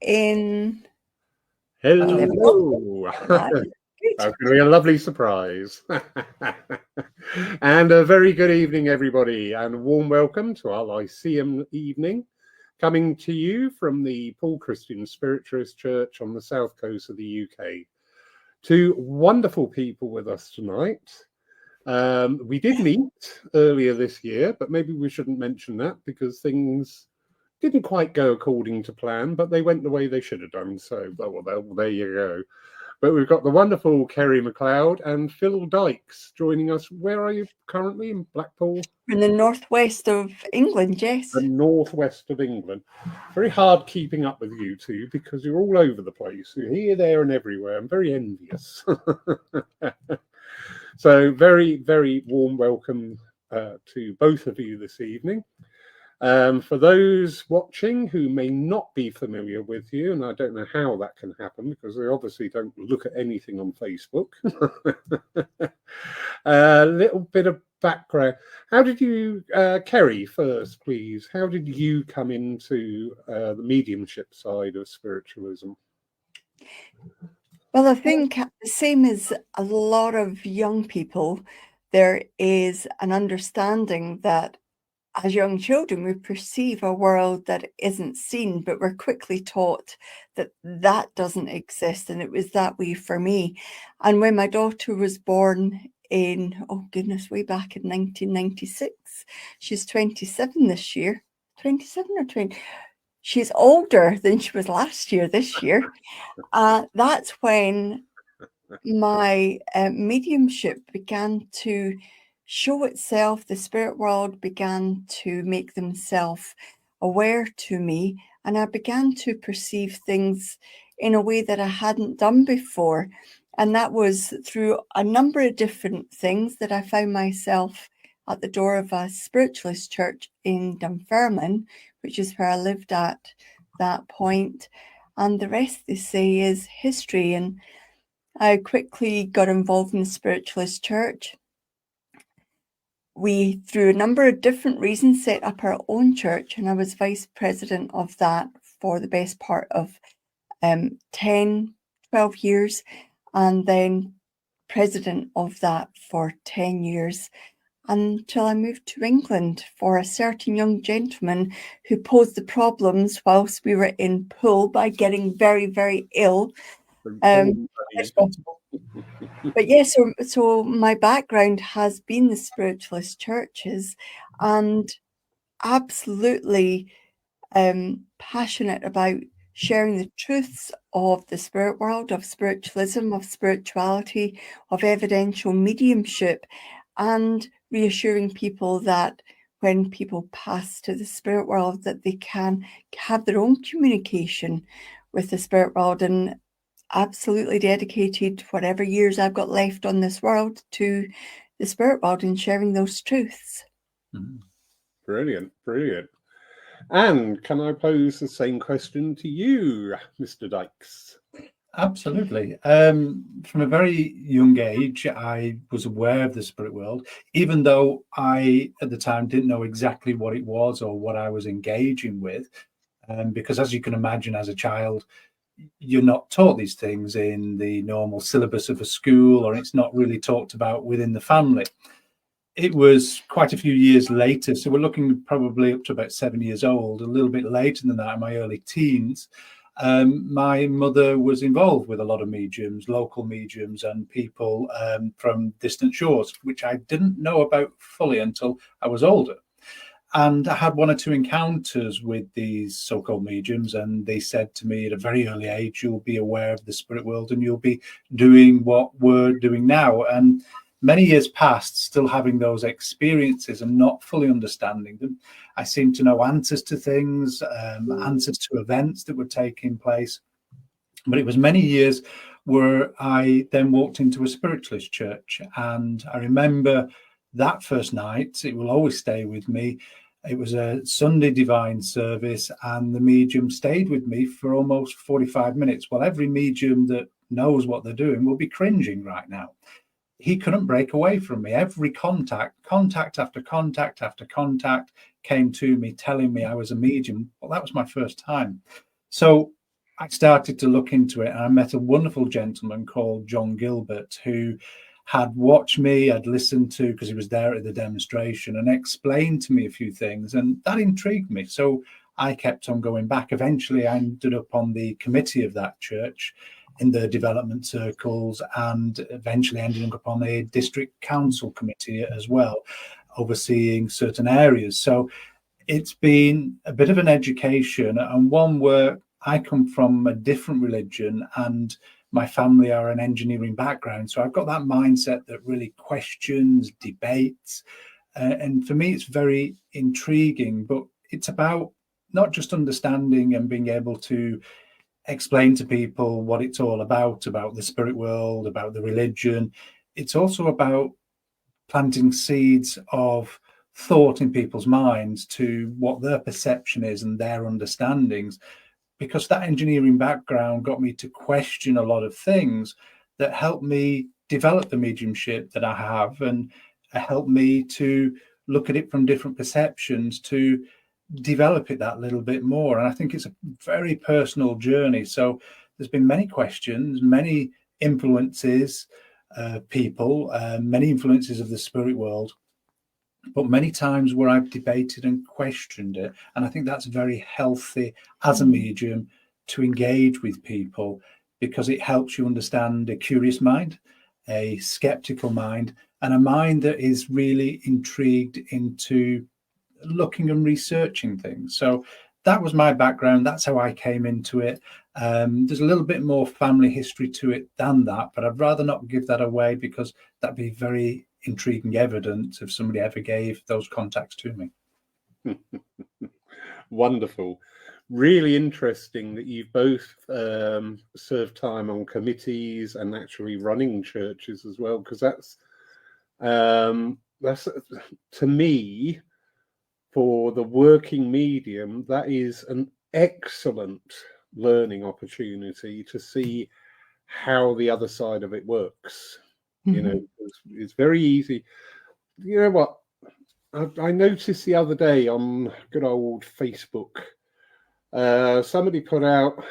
in... Hello. That's going to be a lovely surprise. And a very good evening, everybody, and a warm welcome to our Lyceum evening, coming to you from the Paul Christian Spiritualist Church on the south coast of the UK. Two wonderful people with us tonight. We did meet earlier this year, but maybe we shouldn't mention that because things didn't quite go according to plan, but they went the way they should have done. So, well, there you go. But we've got the wonderful Kerry McLeod and Phil Dykes joining us. Where are you currently? In Blackpool? In the northwest of England, yes. The northwest of England. Very hard keeping up with you two because you're all over the place. You're here, there, and everywhere. I'm very envious. So very, very warm welcome to both of you this evening. For those watching who may not be familiar with you, and I don't know how that can happen because they obviously don't look at anything on Facebook. A little bit of background. How did you, Kerry first, please, how did you come into the mediumship side of spiritualism? Well, I think the same as a lot of young people, there is an understanding that as young children, we perceive a world that isn't seen, but we're quickly taught that that doesn't exist. And it was that way for me. And when my daughter was born in, oh goodness, way back in 1996, she's 27 this year. 27 or 20? She's older than she was last year, this year. That's when my mediumship began to show itself. The spirit world began to make themselves aware to me, and I began to perceive things in a way that I hadn't done before. And that was through a number of different things that I found myself at the door of a spiritualist church in Dunfermline, which is where I lived at that point. And the rest, they say, is history. And I quickly got involved in the spiritualist church. We, through a number of different reasons, set up our own church, and I was vice president of that for the best part of 10, 12 years, and then president of that for 10 years, until I moved to England for a certain young gentleman who posed the problems whilst we were in Poole by getting very, very ill. But yes, so my background has been the spiritualist churches, and absolutely passionate about sharing the truths of the spirit world, of spiritualism, of spirituality, of evidential mediumship, and reassuring people that when people pass to the spirit world, that they can have their own communication with the spirit world, and absolutely dedicated whatever years I've got left on this world to the spirit world and sharing those truths. Brilliant, brilliant. And can I pose the same question to you, Mr. Dykes? Absolutely. From a very young age, I was aware of the spirit world, even though I, at the time, didn't know exactly what it was or what I was engaging with. Because as you can imagine, as a child, you're not taught these things in the normal syllabus of a school, or it's not really talked about within the family. It was quite a few years later, so we're looking probably up to about 7 years old, a little bit later than that, in my early teens. My mother was involved with a lot of mediums, local mediums, and people from distant shores, which I didn't know about fully until I was older. And I had one or two encounters with these so-called mediums, and they said to me at a very early age, you'll be aware of the spirit world and you'll be doing what we're doing now. And many years passed, still having those experiences and not fully understanding them. I seemed to know answers to things, answers to events that were taking place. But it was many years where I then walked into a spiritualist church. And I remember that first night, it will always stay with me. It was a Sunday divine service, and the medium stayed with me for almost 45 minutes. Well, every medium that knows what they're doing will be cringing right now. He couldn't break away from me. Every contact after contact after contact came to me telling me I was a medium. Well, that was my first time. So I started to look into it, and I met a wonderful gentleman called John Gilbert, who had watched me, had listened to, because he was there at the demonstration, and explained to me a few things, and that intrigued me. So I kept on going back. Eventually, I ended up on the committee of that church in the development circles, and eventually ended up on a district council committee as well, overseeing certain areas. So it's been a bit of an education, and one where I come from a different religion, and my family are an engineering background. So I've got that mindset that really questions, debates. And for me, it's very intriguing, but it's about not just understanding and being able to explain to people what it's all about the spirit world, about the religion. It's also about planting seeds of thought in people's minds to what their perception is and their understandings, because that engineering background got me to question a lot of things that helped me develop the mediumship that I have, and helped me to look at it from different perceptions to develop it that little bit more. And I think it's a very personal journey. So there's been many questions, many influences, people, many influences of the spirit world, but many times where I've debated and questioned it. And I think that's very healthy as a medium to engage with people, because it helps you understand a curious mind, a skeptical mind, and a mind that is really intrigued into looking and researching things. So that was my background. That's how I came into it. There's a little bit more family history to it than that, but I'd rather not give that away, because that'd be very intriguing evidence if somebody ever gave those contacts to me. Wonderful. Really interesting that you've both served time on committees and actually running churches as well, because that's to me, for the working medium, that is an excellent learning opportunity to see how the other side of it works. You know, it's very easy. You know what? I noticed the other day on good old Facebook, somebody put out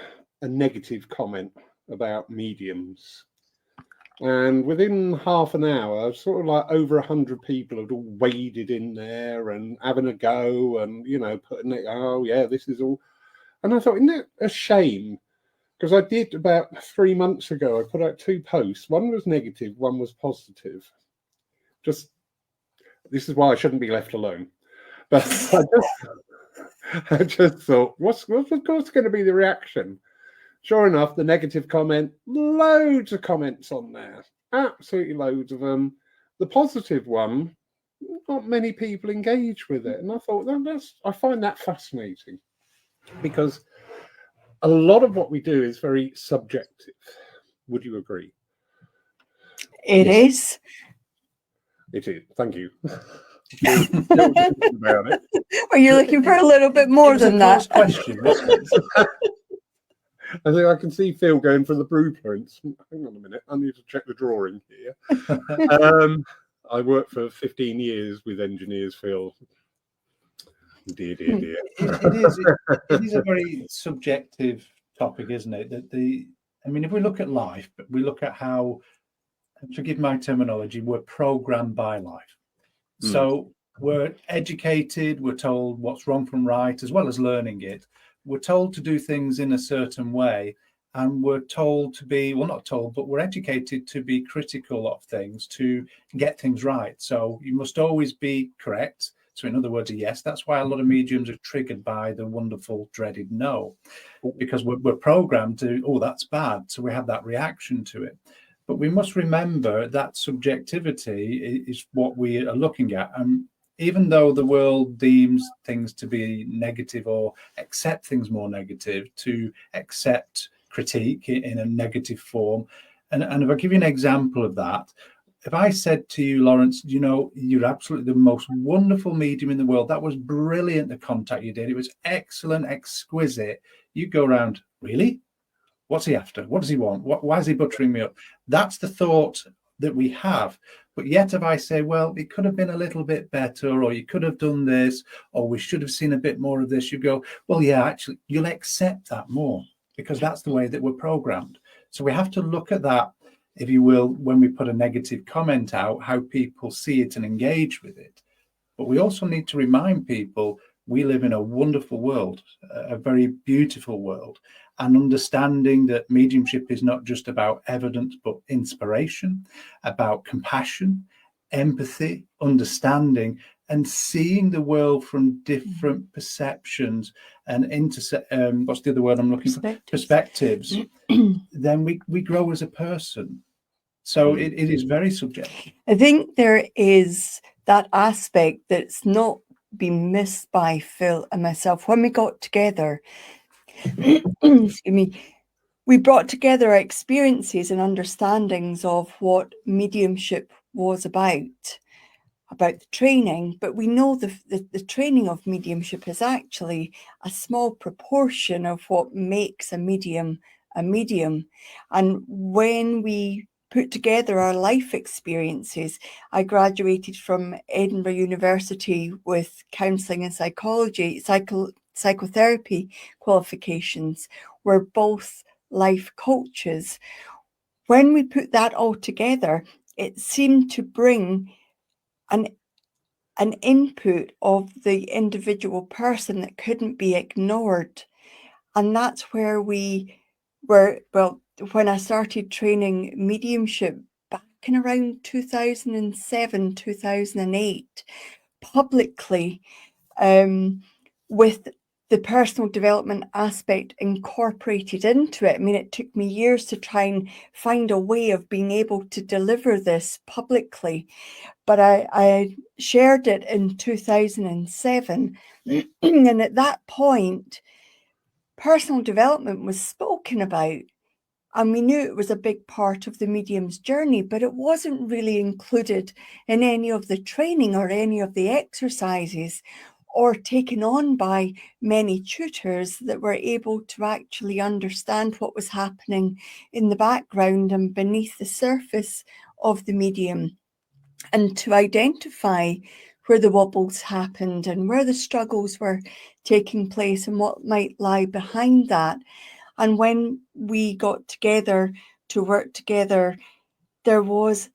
a negative comment about mediums. And within half an hour, sort of like over 100 people had all waded in there and having a go and, you know, putting it, oh, yeah, this is all. And I thought, isn't it a shame? Because I did about 3 months ago, I put out 2 posts. One was negative, one was positive. Just, this is why I shouldn't be left alone. But I just thought, what's of course going to be the reaction? Sure enough, the negative comment, loads of comments on there. Absolutely loads of them. The positive one, not many people engage with it. And I thought, I find that fascinating, because a lot of what we do is very subjective. Would you agree? It is. It is. Thank you. About it. Are you looking for a little bit more than that? Question. I think I can see Phil going for the blueprints. Hang on a minute, I need to check the drawing here. I worked for 15 years with engineers, Phil. Dear. It is a very subjective topic, isn't it? I mean, if we look at life, but we look at how, forgive my terminology, we're programmed by life. So we're educated, we're told what's wrong from right, as well as learning it. We're told to do things in a certain way, and we're told to be, well, not told, but we're educated to be critical of things, to get things right. So you must always be correct. So in other words, a yes. That's why a lot of mediums are triggered by the wonderful, dreaded no, because we're programmed to, oh, that's bad. So we have that reaction to it. But we must remember that subjectivity is what we are looking at. And even though the world deems things to be negative or accept things more negative, to accept critique in a negative form. And if I give you an example of that, if I said to you, Lawrence, you know, you're absolutely the most wonderful medium in the world. That was brilliant, the contact you did. It was excellent, exquisite. You go around, really? What's he after? What does he want? Why is he buttering me up? That's the thought that we have. But yet if I say, well, it could have been a little bit better, or you could have done this, or we should have seen a bit more of this, you go, well, yeah, actually, you'll accept that more. because that's the way that we're programmed. So we have to look at that, if you will, when we put a negative comment out, how people see it and engage with it. But we also need to remind people we live in a wonderful world, a very beautiful world, and understanding that mediumship is not just about evidence, but inspiration, about compassion, empathy, understanding, and seeing the world from different perceptions and what's the other word I'm looking for? Perspectives. Then we grow as a person. So it is very subjective. I think there is that aspect that's not been missed by Phil and myself. When we got together, excuse me, we brought together our experiences and understandings of what mediumship was about the training, but we know the training of mediumship is actually a small proportion of what makes a medium a medium. And when we put together our life experiences, I graduated from Edinburgh University with counselling and psychotherapy qualifications. We're both life coaches. When we put that all together, it seemed to bring an input of the individual person that couldn't be ignored. And that's where we were, well, when I started training mediumship back in around 2007, 2008, publicly, with the personal development aspect incorporated into it. I mean, it took me years to try and find a way of being able to deliver this publicly. But I shared it in 2007. And at that point, personal development was spoken about. And we knew it was a big part of the medium's journey, but it wasn't really included in any of the training or any of the exercises, or taken on by many tutors that were able to actually understand what was happening in the background and beneath the surface of the medium, and to identify where the wobbles happened and where the struggles were taking place and what might lie behind that. And when we got together to work together, there was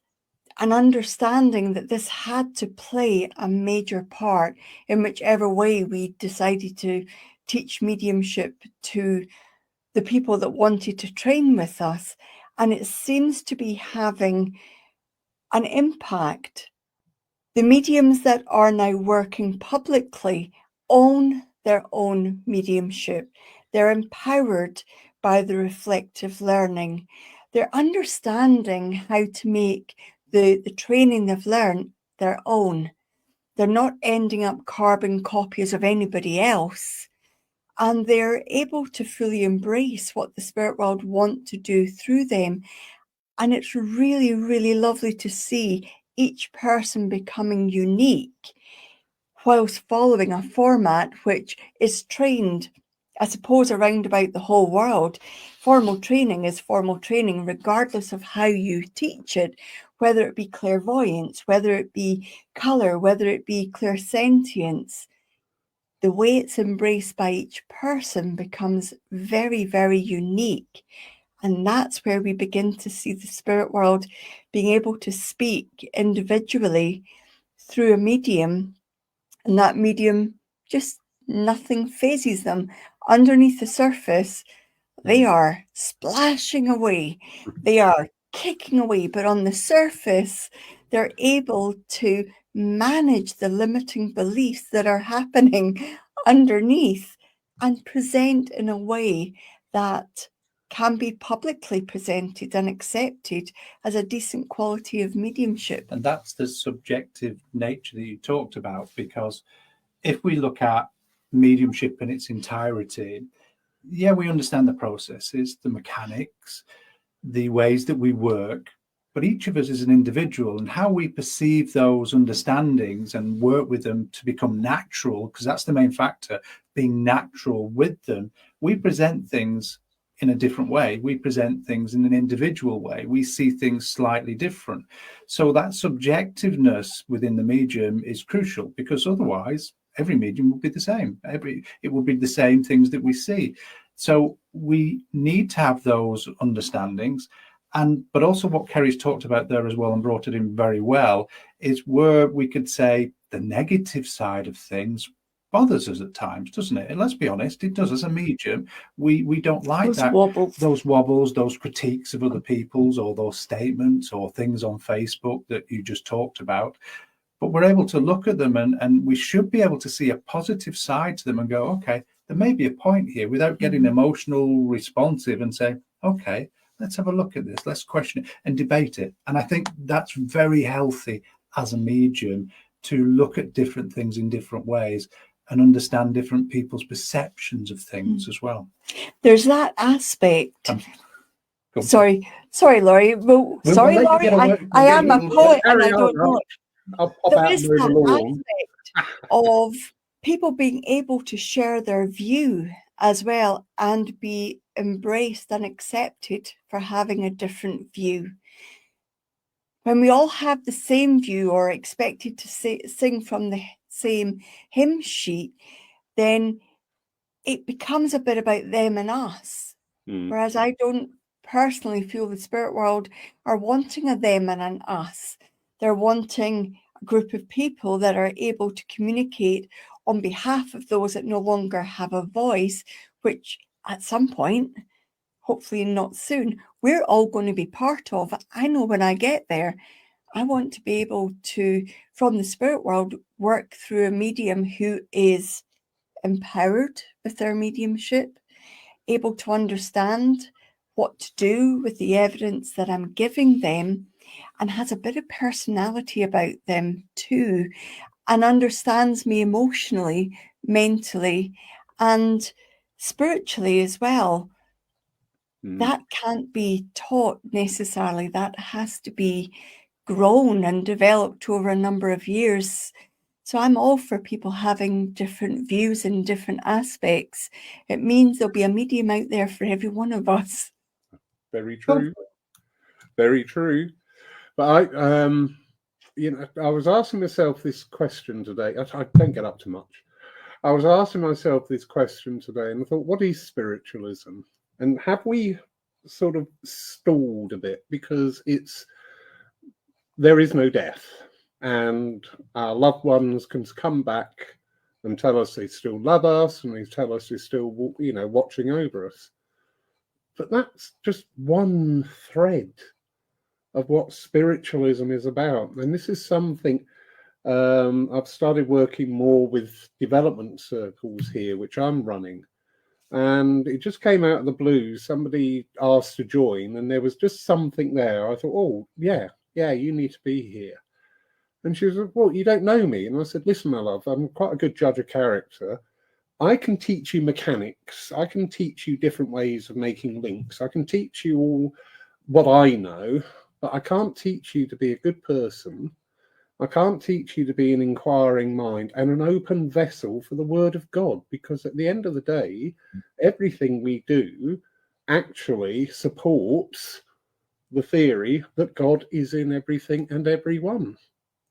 an understanding that this had to play a major part in whichever way we decided to teach mediumship to the people that wanted to train with us. And it seems to be having an impact. The mediums that are now working publicly own their own mediumship. They're empowered by the reflective learning. They're understanding how to make the training they've learned their own. They're not ending up carbon copies of anybody else. And they're able to fully embrace what the spirit world want to do through them. And it's really, really lovely to see each person becoming unique whilst following a format which is trained, I suppose, around about the whole world. Formal training is formal training, regardless of how you teach it, whether it be clairvoyance, whether it be colour, whether it be clairsentience. The way it's embraced by each person becomes very, very unique. And that's where we begin to see the spirit world being able to speak individually through a medium, and that medium, just nothing phases them. Underneath the surface, they are splashing away, they are kicking away, but on the surface, they're able to manage the limiting beliefs that are happening underneath and present in a way that can be publicly presented and accepted as a decent quality of mediumship. And that's the subjective nature that you talked about, because if we look at mediumship in its entirety, yeah, we understand the processes, the mechanics, the ways that we work, but each of us is an individual, and how we perceive those understandings and work with them to become natural, because that's the main factor, being natural with them. We present things in a different way. We present things in an individual way. We see things slightly different. So that subjectiveness within the medium is crucial, because otherwise every medium will be the same. It will be the same things that we see. So we need to have those understandings. But also what Kerry's talked about there as well and brought it in very well is where we could say the negative side of things bothers us at times, doesn't it? And let's be honest, it does. As a medium, we don't like Those that wobbles. those wobbles, those critiques of other people's, or those statements or things on Facebook that you just talked about. But we're able to look at them, and we should be able to see a positive side to them and go, okay, there may be a point here, without getting emotional responsive, and say, okay, let's have a look at this, let's question it and debate it. And I think that's very healthy as a medium, to look at different things in different ways and understand different people's perceptions of things as well. There's that aspect. Sorry, Laurie. Well, We'll sorry, let you Laurie. get away- I am a poet and I Carry don't on. know it. I'll pop There out is and move that along. aspect of people being able to share their view as well and be embraced and accepted for having a different view. When we all have the same view or are expected to sing from the same hymn sheet, then it becomes a bit about them and us. Whereas I don't personally feel the spirit world are wanting a them and an us. They're wanting a group of people that are able to communicate on behalf of those that no longer have a voice, which at some point, hopefully not soon, we're all going to be part of. I know when I get there, I want to be able to, from the spirit world, work through a medium who is empowered with their mediumship, able to understand what to do with the evidence that I'm giving them, and has a bit of personality about them too, and understands me emotionally, mentally, and spiritually as well. That can't be taught necessarily. That has to be grown and developed over a number of years. So I'm all for people having different views in different aspects. It means there'll be a medium out there for every one of us. Very true. Very true. But I was asking myself this question today. I don't get up to much. I was asking myself this question today, and I thought, what is spiritualism? And have we sort of stalled a bit? Because there is no death, and our loved ones can come back and tell us they still love us, and they tell us they're still, watching over us. But that's just one thread of what spiritualism is about. And this is something I've started working more with development circles here, which I'm running. And it just came out of the blue. Somebody asked to join, and there was just something there. I thought, oh, yeah, you need to be here. And she was like, well, you don't know me. And I said, listen, my love, I'm quite a good judge of character. I can teach you mechanics. I can teach you different ways of making links. I can teach you all what I know, but I can't teach you to be a good person. I can't teach you to be an inquiring mind and an open vessel for the word of God, because at the end of the day, everything we do actually supports the theory that God is in everything and everyone.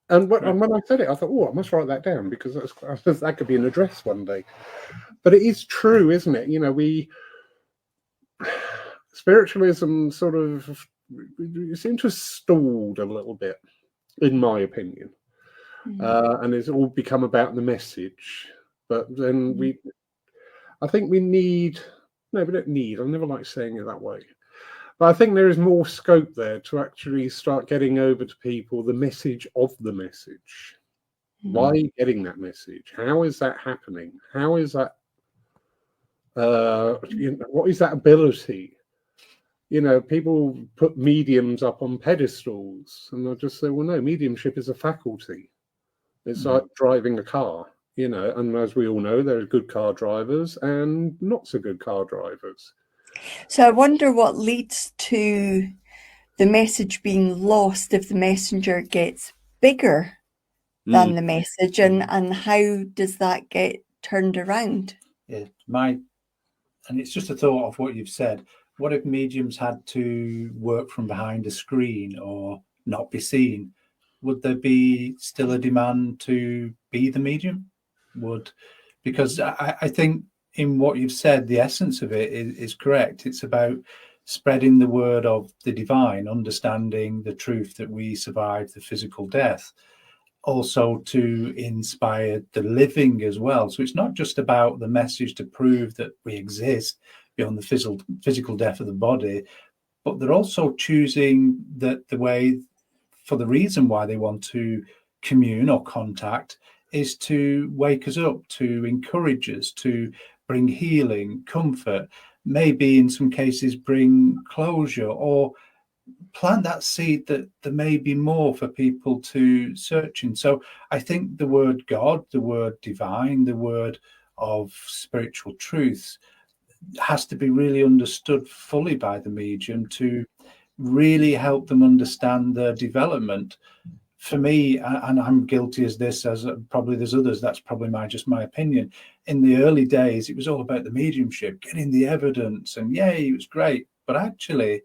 And when I said it, I thought, oh, I must write that down, because that could be an address one day. But it is true, isn't it? Spiritualism sort of seems to have stalled a little bit, in my opinion. And it's all become about the message. But then I think we need, no, we don't need, I never like saying it that way. But I think there is more scope there to actually start getting over to people the message of the message. Why are you getting that message? How is that happening? How is that, what is that ability? People put mediums up on pedestals, and I just say, well, no, mediumship is a faculty. It's like driving a car, and as we all know, there are good car drivers and not so good car drivers. So I wonder what leads to the message being lost if the messenger gets bigger than the message, and how does that get turned around? Yeah, and it's just a thought of what you've said. What if mediums had to work from behind a screen or not be seen? Would there be still a demand to be the medium? Because I think in what you've said, the essence of it is correct. It's about spreading the word of the divine, understanding the truth that we survived the physical death, also to inspire the living as well. So it's not just about the message to prove that we exist beyond the physical death of the body, but they're also choosing that the way, for the reason why they want to commune or contact, is to wake us up, to encourage us, to bring healing, comfort, maybe in some cases bring closure, or plant that seed that there may be more for people to search in. So I think the word God, the word divine, the word of spiritual truths has to be really understood fully by the medium to really help them understand their development. For me, and I'm guilty as this, as probably there's others, that's probably my opinion. In the early days, it was all about the mediumship, getting the evidence, and yay, it was great. But actually,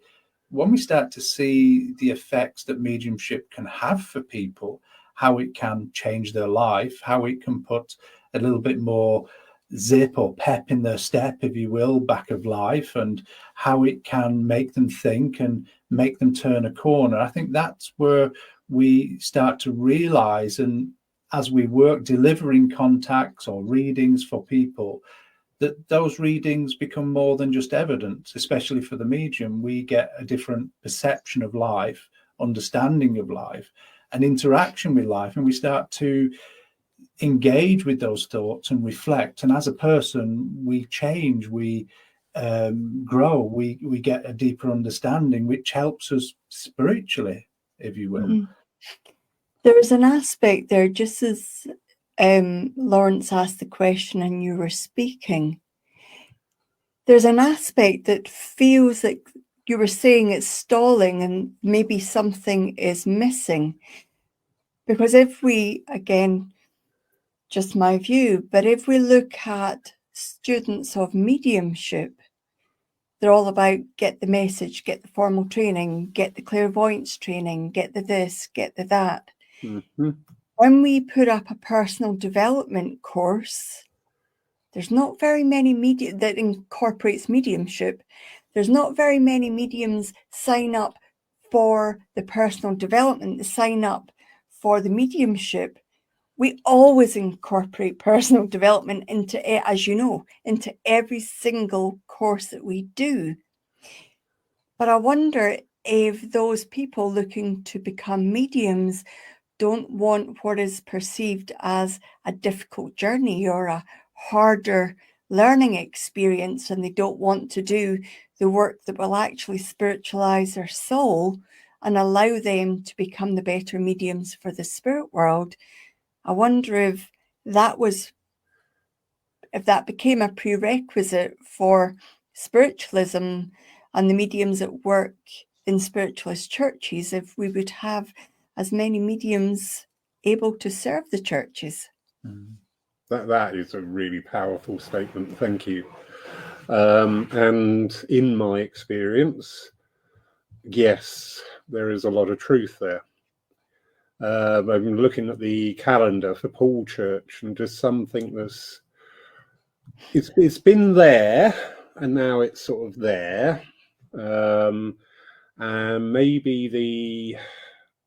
when we start to see the effects that mediumship can have for people, how it can change their life, how it can put a little bit more zip or pep in their step, if you will, back of life, and how it can make them think and make them turn a corner, I think that's where we start to realize, and as we work delivering contacts or readings for people, that those readings become more than just evidence. Especially for the medium, we get a different perception of life, understanding of life, and interaction with life, and we start to engage with those thoughts and reflect, and as a person we change, we grow, we get a deeper understanding, which helps us spiritually, if you will. There's an aspect there, just as Lawrence asked the question and you were speaking, there's an aspect that feels like you were saying it's stalling and maybe something is missing. Because if we, again, just my view, but if we look at students of mediumship, they're all about get the message, get the formal training, get the clairvoyance training, get the this, get the that. Mm-hmm. When we put up a personal development course, there's not very many that incorporates mediumship. There's not very many mediums sign up for the personal development, they sign up for the mediumship. We always incorporate personal development into, as you know, into every single course that we do. But I wonder if those people looking to become mediums don't want what is perceived as a difficult journey or a harder learning experience, and they don't want to do the work that will actually spiritualize their soul and allow them to become the better mediums for the spirit world. I wonder if that became a prerequisite for spiritualism and the mediums that work in spiritualist churches, if we would have as many mediums able to serve the churches. That is a really powerful statement. Thank you. And in my experience, yes, there is a lot of truth there. I've been looking at the calendar for Paul Church, and just something that's it's been there, and now it's sort of there. And maybe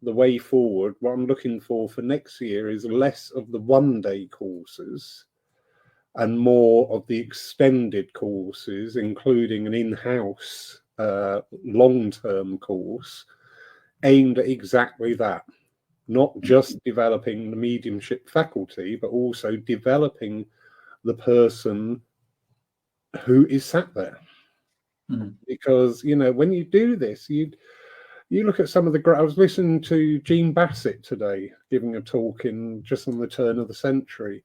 the way forward, what I'm looking for next year is less of the one-day courses and more of the extended courses, including an in-house long-term course aimed at exactly that. Not just developing the mediumship faculty, but also developing the person who is sat there. Because, you know, when you do this, you look at some of the... I was listening to Jean Bassett today giving a talk just on the turn of the century,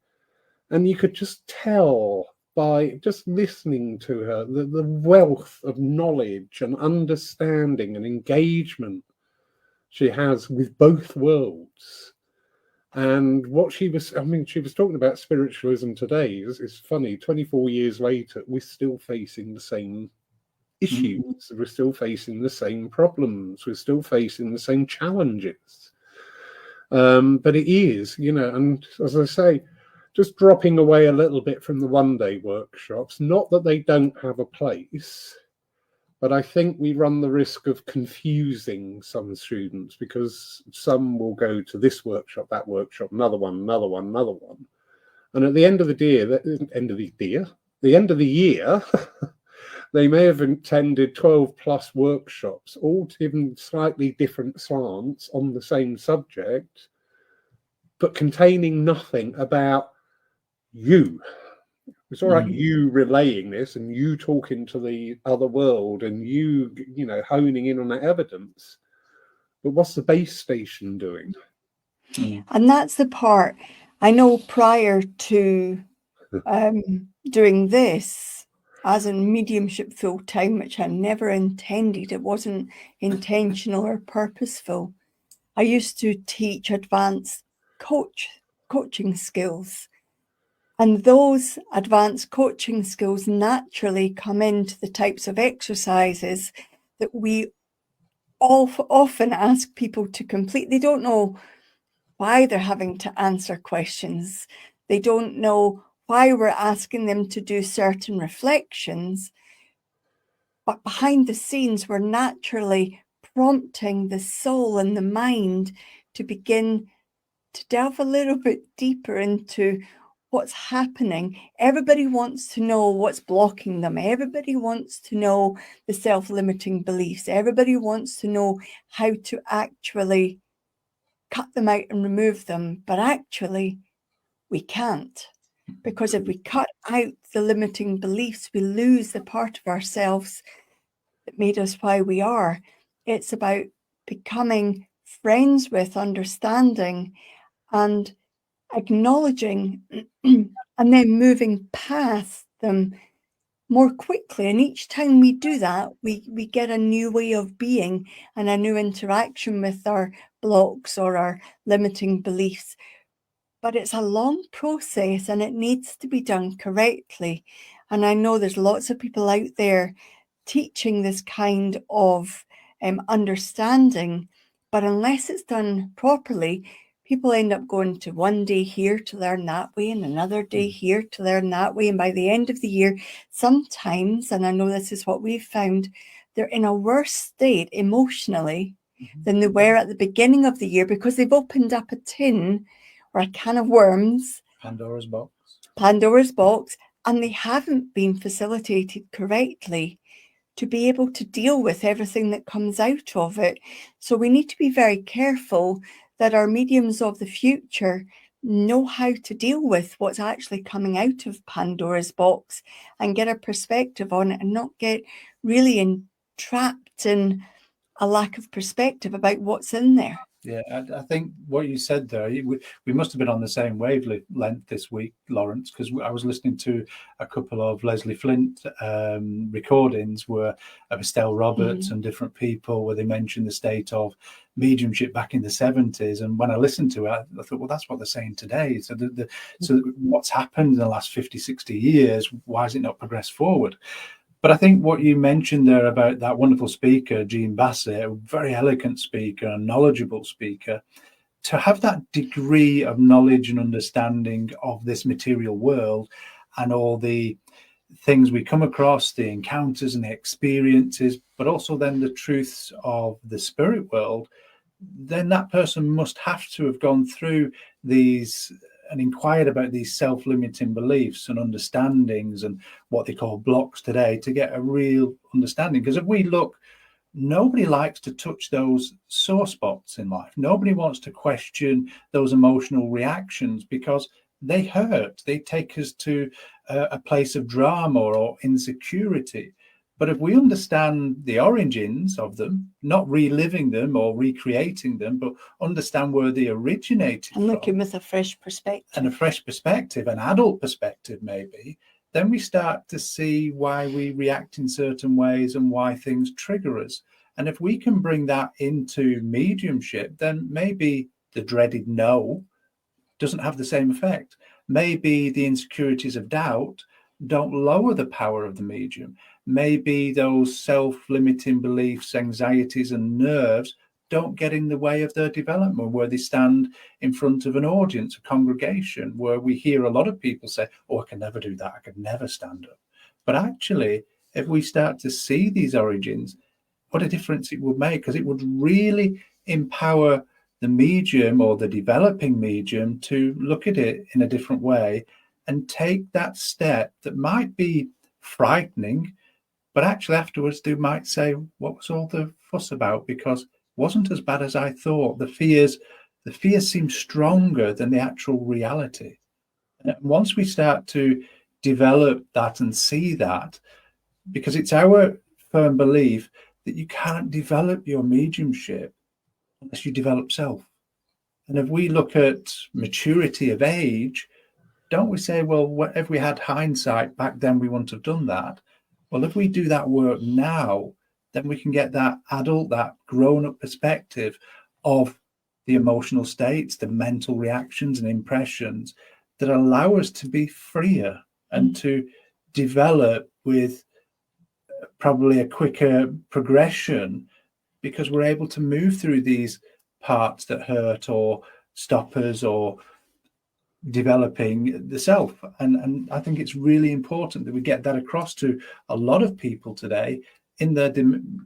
and you could just tell by just listening to her the wealth of knowledge and understanding and engagement she has with both worlds. And what she was talking about spiritualism today. It's funny, 24 years later, we're still facing the same issues. We're still facing the same problems. We're still facing the same challenges. But it is, you know, and as I say, just dropping away a little bit from the one-day workshops, not that they don't have a place, but I think we run the risk of confusing some students, because some will go to this workshop, that workshop, another one, another one, another one. And at the end of the year, they may have attended 12 plus workshops, all given slightly different slants on the same subject, but containing nothing about you. It's all right, you relaying this and you talking to the other world and you honing in on that evidence. But what's the base station doing? And that's the part I know prior to doing this, as in mediumship full time, which I never intended, it wasn't intentional or purposeful. I used to teach advanced coaching skills. And those advanced coaching skills naturally come into the types of exercises that we often ask people to complete. They don't know why they're having to answer questions. They don't know why we're asking them to do certain reflections. But behind the scenes, we're naturally prompting the soul and the mind to begin to delve a little bit deeper into what's happening. Everybody wants to know what's blocking them. Everybody wants to know the self-limiting beliefs. Everybody wants to know how to actually cut them out and remove them. But actually, we can't. Because if we cut out the limiting beliefs, we lose the part of ourselves that made us why we are. It's about becoming friends with, understanding, and acknowledging and then moving past them more quickly. And each time we do that, we get a new way of being and a new interaction with our blocks or our limiting beliefs. But it's a long process and it needs to be done correctly. And I know there's lots of people out there teaching this kind of understanding, but unless it's done properly, people end up going to one day here to learn that way and another day here to learn that way. And by the end of the year, sometimes, and I know this is what we've found, they're in a worse state emotionally than they were at the beginning of the year, because they've opened up a tin or a can of worms, Pandora's box, and they haven't been facilitated correctly to be able to deal with everything that comes out of it. So we need to be very careful that our mediums of the future know how to deal with what's actually coming out of Pandora's box and get a perspective on it and not get really entrapped in a lack of perspective about what's in there. Yeah, I think what you said there, we must have been on the same wavelength this week, Lawrence, because I was listening to a couple of Leslie Flint recordings of Estelle Roberts and different people where they mentioned the state of mediumship back in the 70s. And when I listened to it, I thought, well, that's what they're saying today. So so what's happened in the last 50, 60 years, why has it not progressed forward? But I think what you mentioned there about that wonderful speaker, Jean Bassett, a very eloquent speaker, a knowledgeable speaker, to have that degree of knowledge and understanding of this material world and all the things we come across, the encounters and the experiences, but also then the truths of the spirit world, then that person must have to have gone through these and inquired about these self-limiting beliefs and understandings and what they call blocks today to get a real understanding. Because if we look, nobody likes to touch those sore spots in life. Nobody wants to question those emotional reactions because they hurt. They take us to a place of drama or insecurity. But if we understand the origins of them, not reliving them or recreating them, but understand where they originated and looking from, with a fresh perspective. And a fresh perspective, an adult perspective maybe, then we start to see why we react in certain ways and why things trigger us. And if we can bring that into mediumship, then maybe the dreaded no doesn't have the same effect. Maybe the insecurities of doubt don't lower the power of the medium. Maybe those self-limiting beliefs, anxieties and nerves don't get in the way of their development, where they stand in front of an audience, a congregation, where we hear a lot of people say, oh, I can never do that, I could never stand up. But actually, if we start to see these origins, what a difference it would make, because it would really empower the medium or the developing medium to look at it in a different way and take that step that might be frightening, but actually afterwards they might say, what was all the fuss about? Because it wasn't as bad as I thought. The fears seem stronger than the actual reality. And once we start to develop that and see that, because it's our firm belief that you can't develop your mediumship unless you develop self. And if we look at maturity of age, don't we say, well, if we had hindsight back then, we wouldn't have done that? Well, if we do that work now, then we can get that adult, that grown-up perspective of the emotional states, the mental reactions and impressions that allow us to be freer and to develop with probably a quicker progression, because we're able to move through these parts that hurt or stop us or developing the self. And I think it's really important that we get that across to a lot of people today in their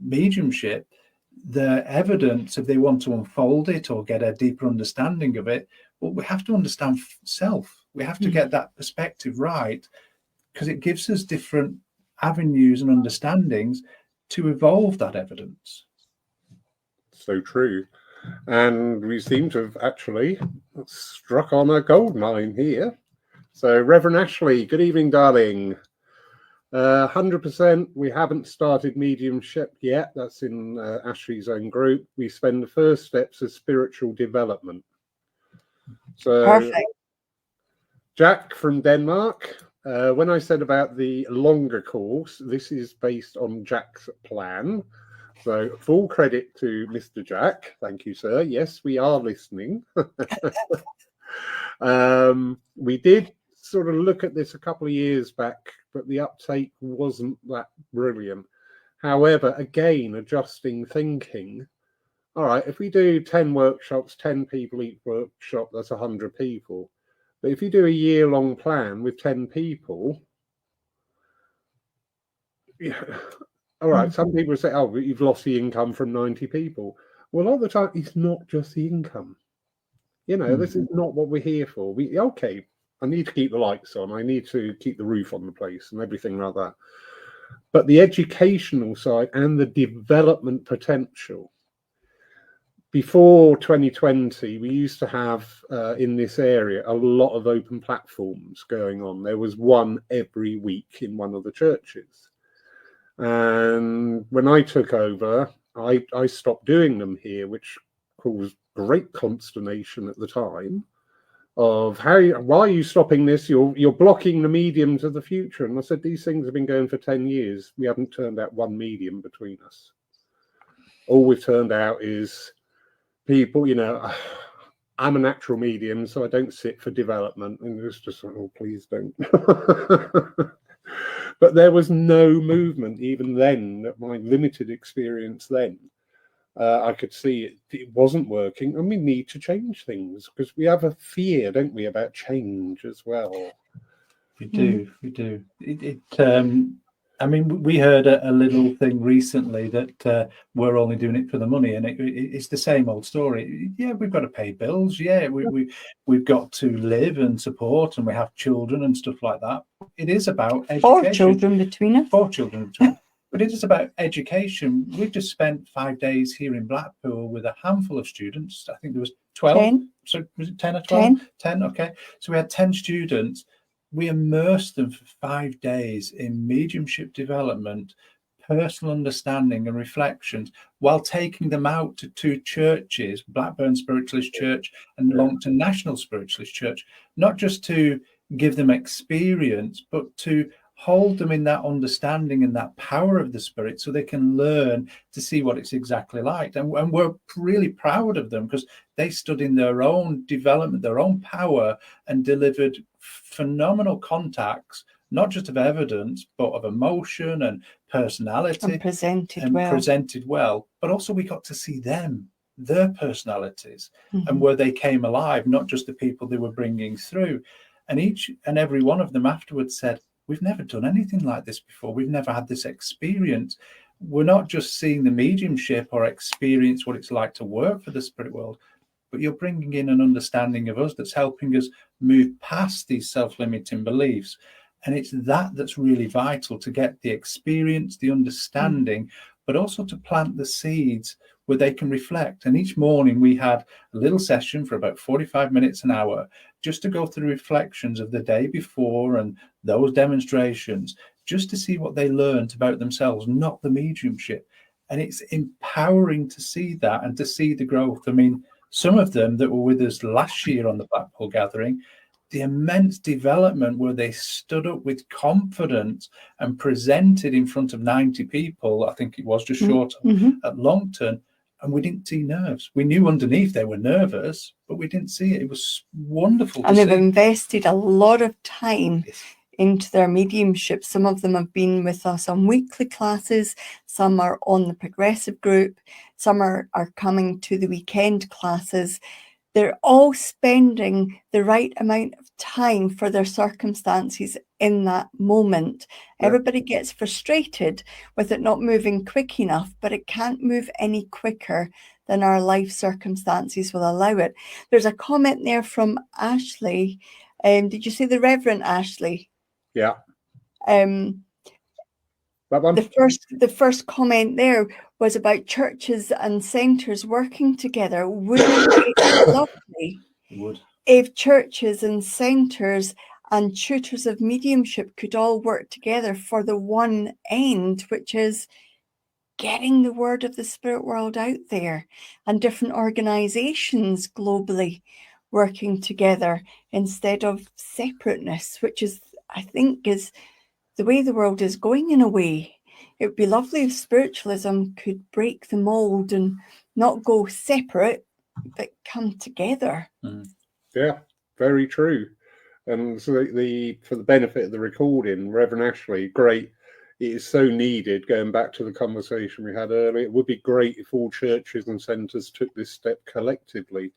mediumship. The evidence, if they want to unfold it or get a deeper understanding of it, well, we have to understand self. We have to get that perspective right, because it gives us different avenues and understandings to evolve that evidence. So true. And we seem to have actually struck on a gold mine here. So, Reverend Ashley, good evening, darling. 100%, we haven't started mediumship yet. That's in Ashley's own group. We spend the first steps of spiritual development. So, Perfect. Jack from Denmark, when I said about the longer course, this is based on Jack's plan. So full credit to Mr. Jack. Thank you, sir. Yes, we are listening. We did sort of look at this a couple of years back, but the uptake wasn't that brilliant. However, again, adjusting thinking. All right, if we do 10 workshops, 10 people each workshop, that's 100 people. But if you do a year-long plan with 10 people, yeah. All right, some people say, oh, but you've lost the income from 90 people. Well, a lot of the time, it's not just the income. You know, this is not what we're here for. Okay, I need to keep the lights on. I need to keep the roof on the place and everything like that. But the educational side and the development potential. Before 2020, we used to have, in this area, a lot of open platforms going on. There was one every week in one of the churches. And when I took over, I stopped doing them here, which caused great consternation at the time of why are you stopping this? You're blocking the mediums of the future. And I said, these things have been going for 10 years. We haven't turned out one medium between us. All we've turned out is people, you know, I'm a natural medium, so I don't sit for development. And it's just, oh, please don't. But there was no movement even then, my limited experience then. I could see it wasn't working, and we need to change things because we have a fear, don't we, about change as well. We do. I mean, we heard a little thing recently that we're only doing it for the money, and it's the same old story. Yeah, we've got to pay bills. Yeah, we've got to live and support, and we have children and stuff like that. It is about education. 4 children between us. 4 children between us. But it is about education. We've just spent 5 days here in Blackpool with a handful of students. I think there was 12. 10. So was it 10 or 12? 10. 10, okay. So we had 10 students. We immersed them for 5 days in mediumship development, personal understanding and reflections, while taking them out to 2 churches, Blackburn Spiritualist Church and Longton National Spiritualist Church, not just to give them experience, but to hold them in that understanding and that power of the Spirit so they can learn to see what it's exactly like. And we're really proud of them because they stood in their own development, their own power, and delivered phenomenal contacts, not just of evidence, but of emotion and personality. And presented well. But also we got to see them their personalities Mm-hmm. and where they came alive, not just the people they were bringing through. And each and every one of them afterwards said, we've never done anything like this before. We've never had this experience. We're not just seeing the mediumship or experience what it's like to work for the spirit world, but you're bringing in an understanding of us that's helping us move past these self-limiting beliefs. And it's that's really vital, to get the experience, the understanding, but also to plant the seeds where they can reflect. And each morning we had a little session for about 45 minutes, an hour, just to go through reflections of the day before and those demonstrations, just to see what they learned about themselves, not the mediumship. And it's empowering to see that and to see the growth. I mean, some of them that were with us last year on the Blackpool gathering, the immense development where they stood up with confidence and presented in front of 90 people, I think it was just short at Longton, and we didn't see nerves. We knew underneath they were nervous, but we didn't see it. It was wonderful and to they've see. invested a lot of time into their mediumship. Some of them have been with us on weekly classes, some are on the progressive group, some are coming to the weekend classes. They're all spending the right amount of time for their circumstances in that moment. Yeah. Everybody gets frustrated with it not moving quick enough, but it can't move any quicker than our life circumstances will allow it. There's a comment there from Ashley. Did you see the Reverend Ashley? Yeah. That one? The first comment there was about churches and centres working together. Wouldn't it be lovely if churches and centres and tutors of mediumship could all work together for the one end, which is getting the word of the spirit world out there, and different organisations globally working together instead of separateness, which is, I think, is the way the world is going in a way. It would be lovely if spiritualism could break the mold and not go separate, but come together. Yeah, very true. And so for the benefit of the recording, Reverend Ashley, great. It is so needed, going back to the conversation we had earlier. It would be great if all churches and centres took this step collectively.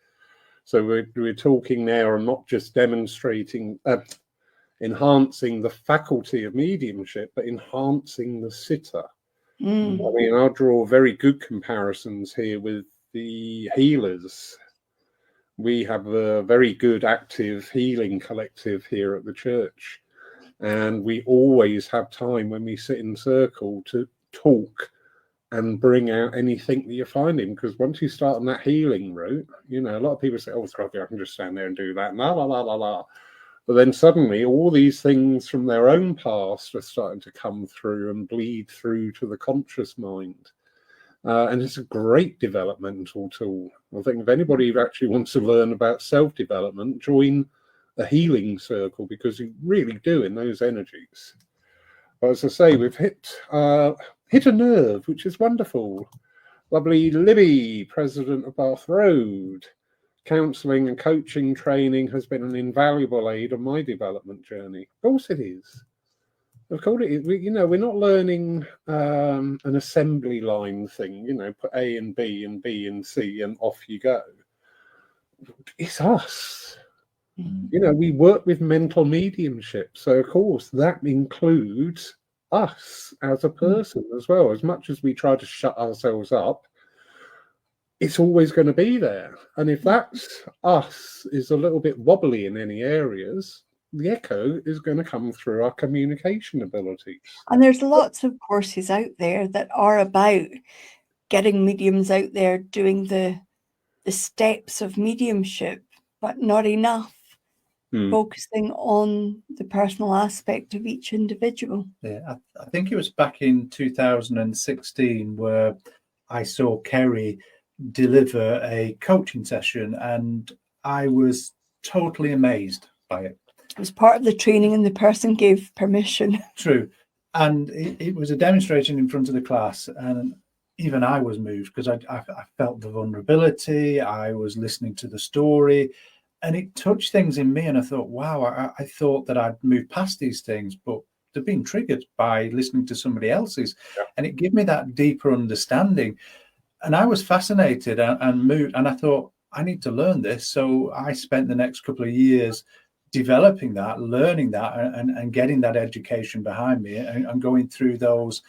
So we're talking now and not just demonstrating, enhancing the faculty of mediumship, but enhancing the sitter. I mean, I'll draw very good comparisons here with the healers. We have a very good active healing collective here at the church, and we always have time when we sit in circle to talk and bring out anything that you're finding, because once you start on that healing route, you know, a lot of people say, oh, Scotty, I can just stand there and do that, la la la la la. But then suddenly all these things from their own past are starting to come through and bleed through to the conscious mind. And it's a great developmental tool. I think if anybody actually wants to learn about self-development, join a healing circle, because you really do in those energies. But as I say, we've hit a nerve, which is wonderful. Lovely Libby, president of Bath Road. Counselling and coaching training has been an invaluable aid on my development journey. Of course it is. Of course it is. You know, we're not learning an assembly line thing, you know, put A and B and C and off you go. It's us. You know, we work with mental mediumship. So, of course, that includes us as a person as well. As much as we try to shut ourselves up, it's always going to be there. And if that's us is a little bit wobbly in any areas, the echo is going to come through our communication abilities. And there's lots of courses out there that are about getting mediums out there doing the steps of mediumship, but not enough focusing on the personal aspect of each individual. Yeah, I think it was back in 2016 where I saw Kerry deliver a coaching session, and I was totally amazed by it. It was part of the training and the person gave permission. True. And it was a demonstration in front of the class, and even I was moved because I felt the vulnerability. I was listening to the story, and it touched things in me, and I thought, wow, I thought that I'd moved past these things, but they've been triggered by listening to somebody else's. Yeah. And it gave me that deeper understanding. And I was fascinated and moved, and I thought, I need to learn this. So I spent the next couple of years developing that, learning that, and getting that education behind me, and going through those,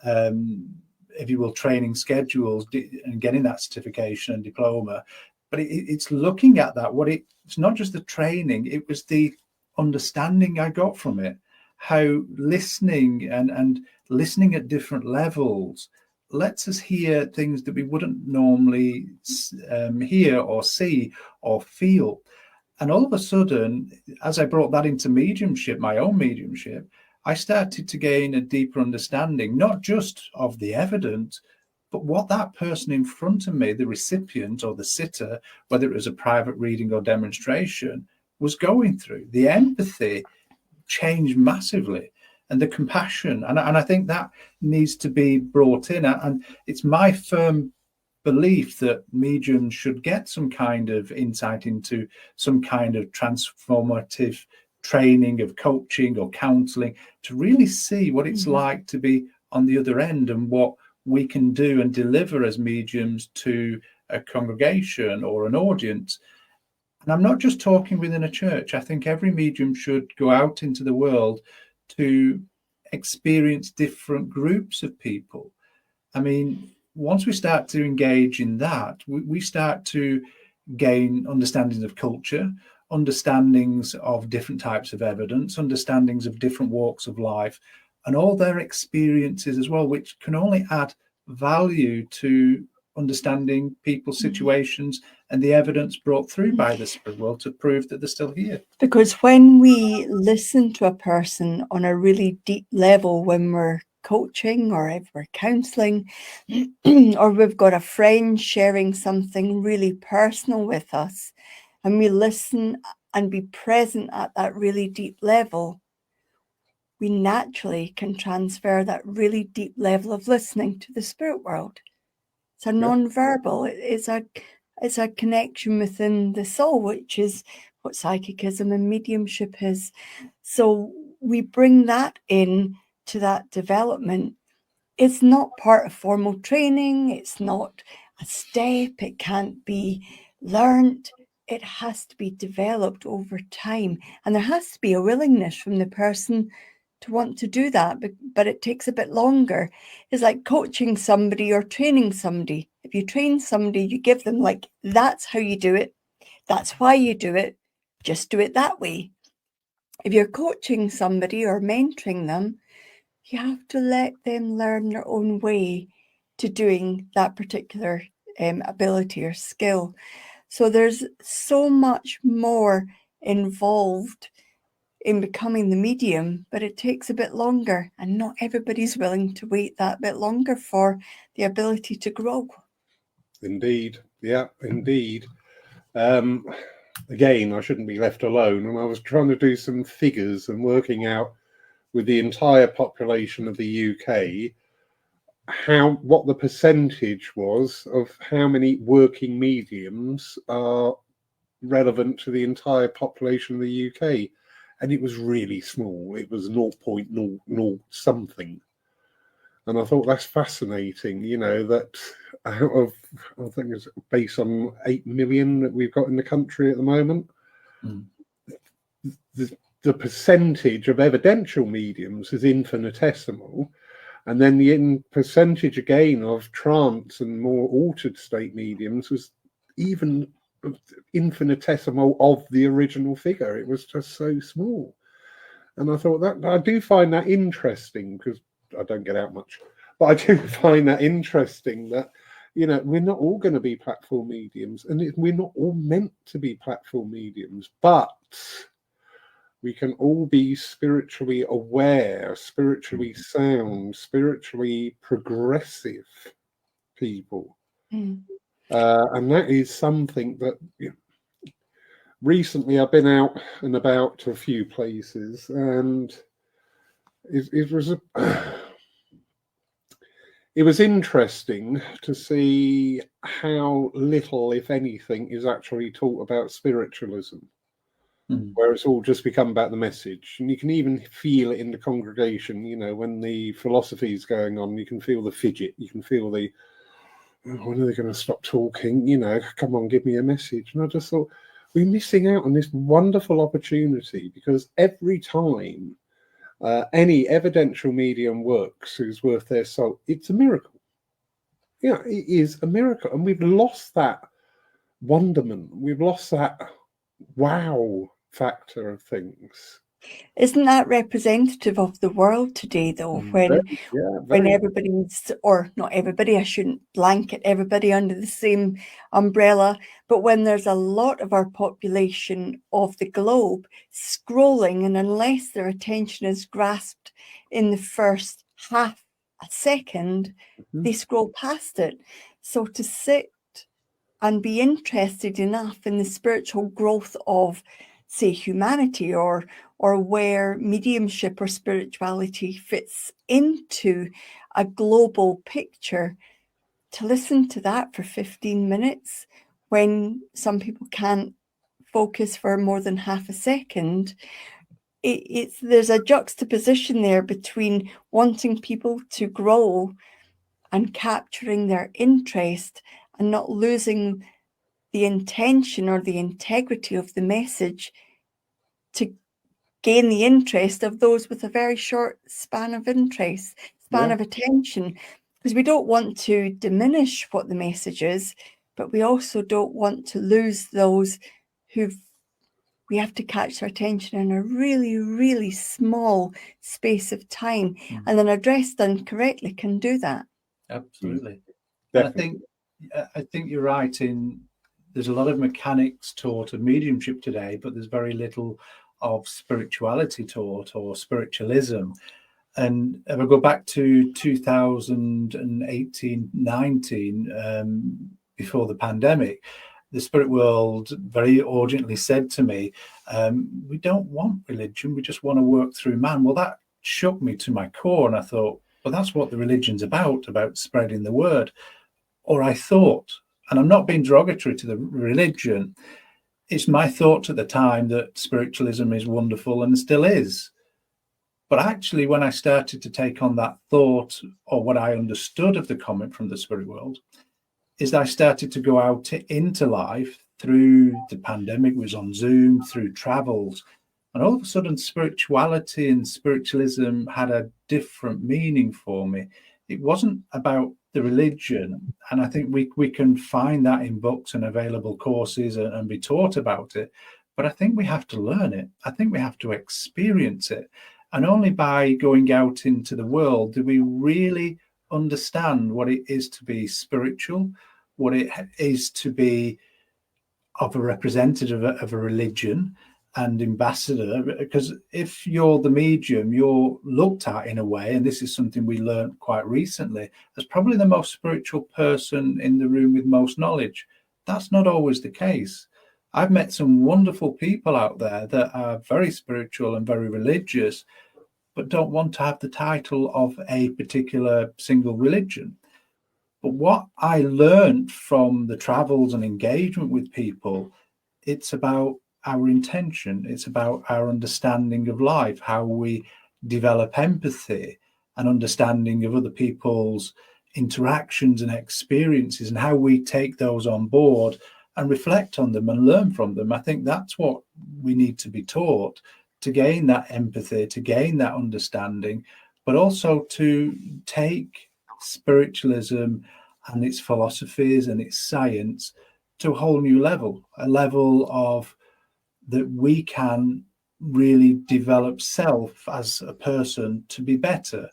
if you will, training schedules, and getting that certification and diploma. But it's looking at that. It's not just the training; it was the understanding I got from it. How listening and listening at different levels lets us hear things that we wouldn't normally hear or see or feel. And all of a sudden, as I brought that into mediumship, my own mediumship, I started to gain a deeper understanding, not just of the evidence, but what that person in front of me, the recipient or the sitter, whether it was a private reading or demonstration, was going through. The empathy changed massively, and the compassion. And I think that needs to be brought in. And it's my firm belief that mediums should get some kind of insight into some kind of transformative training of coaching or counseling to really see what it's like to be on the other end, and what we can do and deliver as mediums to a congregation or an audience. And I'm not just talking within a church. I think every medium should go out into the world to experience different groups of people. I mean, once we start to engage in that, we start to gain understandings of culture, understandings of different types of evidence, understandings of different walks of life, and all their experiences as well, which can only add value to understanding people's situations and the evidence brought through by the spirit world to prove that they're still here. Because when we listen to a person on a really deep level, when we're coaching or if we're counseling, or we've got a friend sharing something really personal with us, and we listen and be present at that really deep level, we naturally can transfer that really deep level of listening to the spirit world. It's a non-verbal, it's a connection within the soul, which is what psychicism and mediumship is. So we bring that in to that development. It's not part of formal training. It's not a step. It can't be learned. It has to be developed over time. And there has to be a willingness from the person to want to do that, but it takes a bit longer. It's like coaching somebody or training somebody. If you train somebody, you give them like, that's how you do it. That's why you do it. Just do it that way. If you're coaching somebody or mentoring them, you have to let them learn their own way to doing that particular ability or skill. So there's so much more involved in becoming the medium, but it takes a bit longer, and not everybody's willing to wait that bit longer for the ability to grow. Indeed. Yeah, indeed. Again, I shouldn't be left alone, and I was trying to do some figures and working out with the entire population of the UK what the percentage was of how many working mediums are relevant to the entire population of the UK. And it was really small. It was 0.00 something. And I thought that's fascinating, that out of, I think it's based on 8 million that we've got in the country at the moment, the percentage of evidential mediums is infinitesimal. And then the percentage again of trance and more altered state mediums was even infinitesimal of the original figure. It was just so small. And I thought that I do find that interesting, because I don't get out much, but I do find that interesting that we're not all going to be platform mediums, and we're not all meant to be platform mediums, but we can all be spiritually aware, spiritually sound, spiritually progressive people. And that is something that recently I've been out and about to a few places, and it was interesting to see how little, if anything, is actually taught about spiritualism, where it's all just become about the message. And you can even feel it in the congregation, when the philosophy is going on, you can feel the fidget, you can feel the when are they going to stop talking? You know, come on, give me a message. And I just thought, we're missing out on this wonderful opportunity, because every time any evidential medium works who's worth their salt, it's a miracle. Yeah, it is a miracle. And we've lost that wonderment. We've lost that wow factor of things. Isn't that representative of the world today, though? When everybody's, or not everybody, I shouldn't blanket everybody under the same umbrella, but when there's a lot of our population of the globe scrolling, and unless their attention is grasped in the first half a second, they scroll past it. So to sit and be interested enough in the spiritual growth of, say, humanity, or where mediumship or spirituality fits into a global picture, to listen to that for 15 minutes when some people can't focus for more than half a second, there's a juxtaposition there between wanting people to grow and capturing their interest and not losing the intention or the integrity of the message to gain the interest of those with a very short span of attention, because we don't want to diminish what the message is, but we also don't want to lose those we have to catch their attention in a really, really small space of time. And an address done correctly can do that. Absolutely. And I think you're right in there's a lot of mechanics taught of mediumship today, but there's very little of spirituality taught, or spiritualism. And if I go back to 2018-19, before the pandemic, the spirit world very urgently said to me, we don't want religion, we just want to work through man. Well, that shook me to my core, and I thought, well, that's what the religion's about spreading the word. Or I thought, and I'm not being derogatory to the religion, it's my thought at the time that spiritualism is wonderful and still is. But actually, when I started to take on that thought, or what I understood of the comment from the spirit world, is I started to go out into life through the pandemic, was on Zoom, through travels, and all of a sudden spirituality and spiritualism had a different meaning for me. It wasn't about the religion, and I think we can find that in books and available courses and be taught about it, but I think we have to learn it. I think we have to experience it, and only by going out into the world do we really understand what it is to be spiritual, what it is to be of a representative of a religion and ambassador. Because if you're the medium, you're looked at in a way, and this is something we learned quite recently, as probably the most spiritual person in the room with most knowledge. That's not always the case. I've met some wonderful people out there that are very spiritual and very religious, but don't want to have the title of a particular single religion. But what I learned from the travels and engagement with people, it's about our intention. It's about our understanding of life, how we develop empathy and understanding of other people's interactions and experiences, and how we take those on board and reflect on them and learn from them. I think that's what we need to be taught, to gain that empathy, to gain that understanding, but also to take spiritualism and its philosophies and its science to a whole new level, a level of that we can really develop self as a person to be better,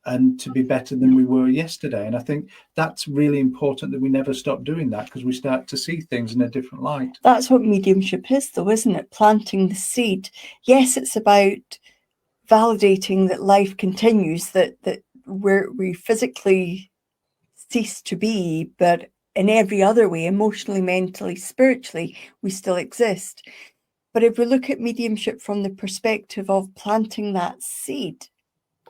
and to be better than we were yesterday. And I think that's really important, that we never stop doing that, because we start to see things in a different light. That's what mediumship is, though, isn't it? Planting the seed. Yes, it's about validating that life continues, that we physically cease to be, but in every other way, emotionally, mentally, spiritually, we still exist. But if we look at mediumship from the perspective of planting that seed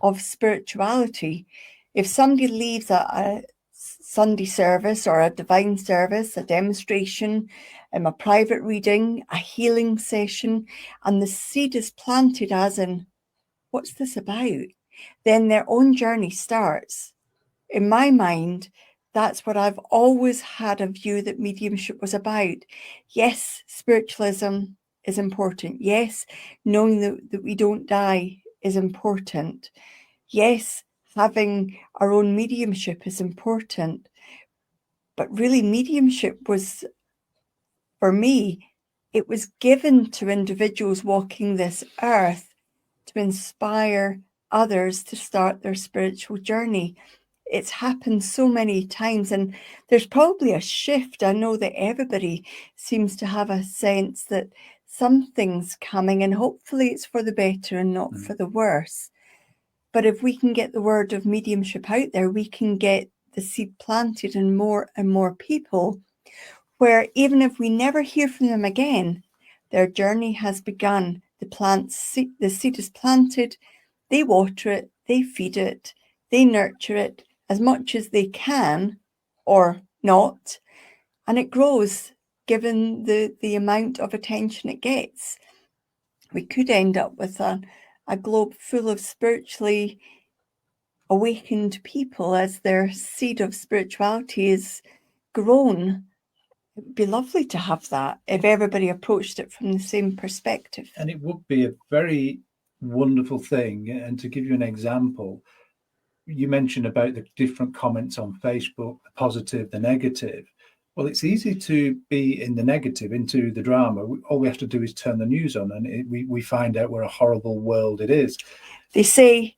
of spirituality, if somebody leaves a Sunday service or a divine service, a demonstration, a private reading, a healing session, and the seed is planted as in, what's this about? Then their own journey starts. In my mind, that's what I've always had a view that mediumship was about. Yes, spiritualism is important. Yes, knowing that we don't die is important. Yes, having our own mediumship is important. But really, mediumship was, for me, it was given to individuals walking this earth to inspire others to start their spiritual journey. It's happened so many times, and there's probably a shift. I know that everybody seems to have a sense that something's coming, and hopefully it's for the better and not for the worse. But if we can get the word of mediumship out there, we can get the seed planted in more and more people, where even if we never hear from them again, their journey has begun. The seed is planted, they water it, they feed it, they nurture it as much as they can or not, and it grows given the amount of attention it gets. We could end up with a globe full of spiritually awakened people as their seed of spirituality is grown. It would be lovely to have that if everybody approached it from the same perspective. And it would be a very wonderful thing. And to give you an example, you mentioned about the different comments on Facebook, the positive, the negative. Well, it's easy to be in the negative, into the drama. All we have to do is turn the news on, and we find out what a horrible world it is. They say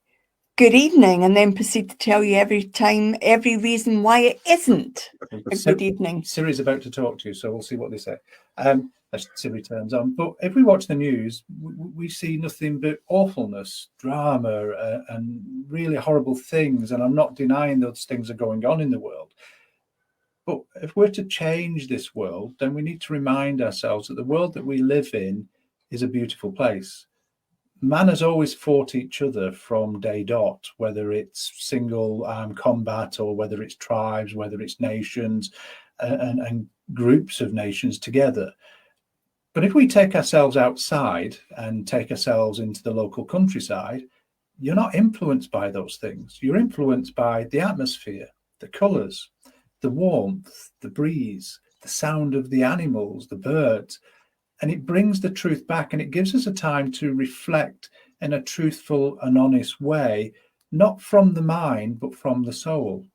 good evening and then proceed to tell you every reason why it isn't a good evening. Siri's about to talk to you, so we'll see what they say as Siri turns on. But if we watch the news, we see nothing but awfulness, drama, and really horrible things. And I'm not denying those things are going on in the world. But if we're to change this world, then we need to remind ourselves that the world that we live in is a beautiful place. Man has always fought each other from day dot, whether it's single combat or whether it's tribes, whether it's nations and groups of nations together. But if we take ourselves outside and take ourselves into the local countryside, you're not influenced by those things. You're influenced by the atmosphere, the colours, the warmth, the breeze, the sound of the animals, the birds. And it brings the truth back, and it gives us a time to reflect in a truthful and honest way, not from the mind, but from the soul,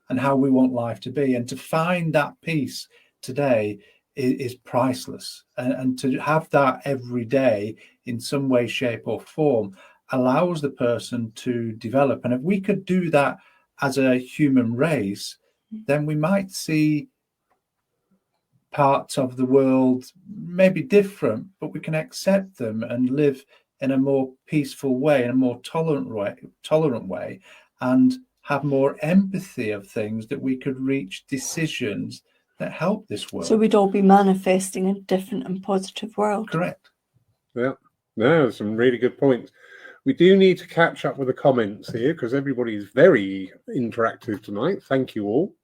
and how we want life to be. And to find that peace today is priceless. And to have that every day in some way, shape or form allows the person to develop. And if we could do that as a human race, then we might see parts of the world maybe different, but we can accept them and live in a more peaceful way, in a more tolerant way, and have more empathy of things, that we could reach decisions that help this world. So we'd all be manifesting a different and positive world. Correct. Yeah, no, some really good points. We do need to catch up with the comments here because everybody's very interactive tonight. Thank you all.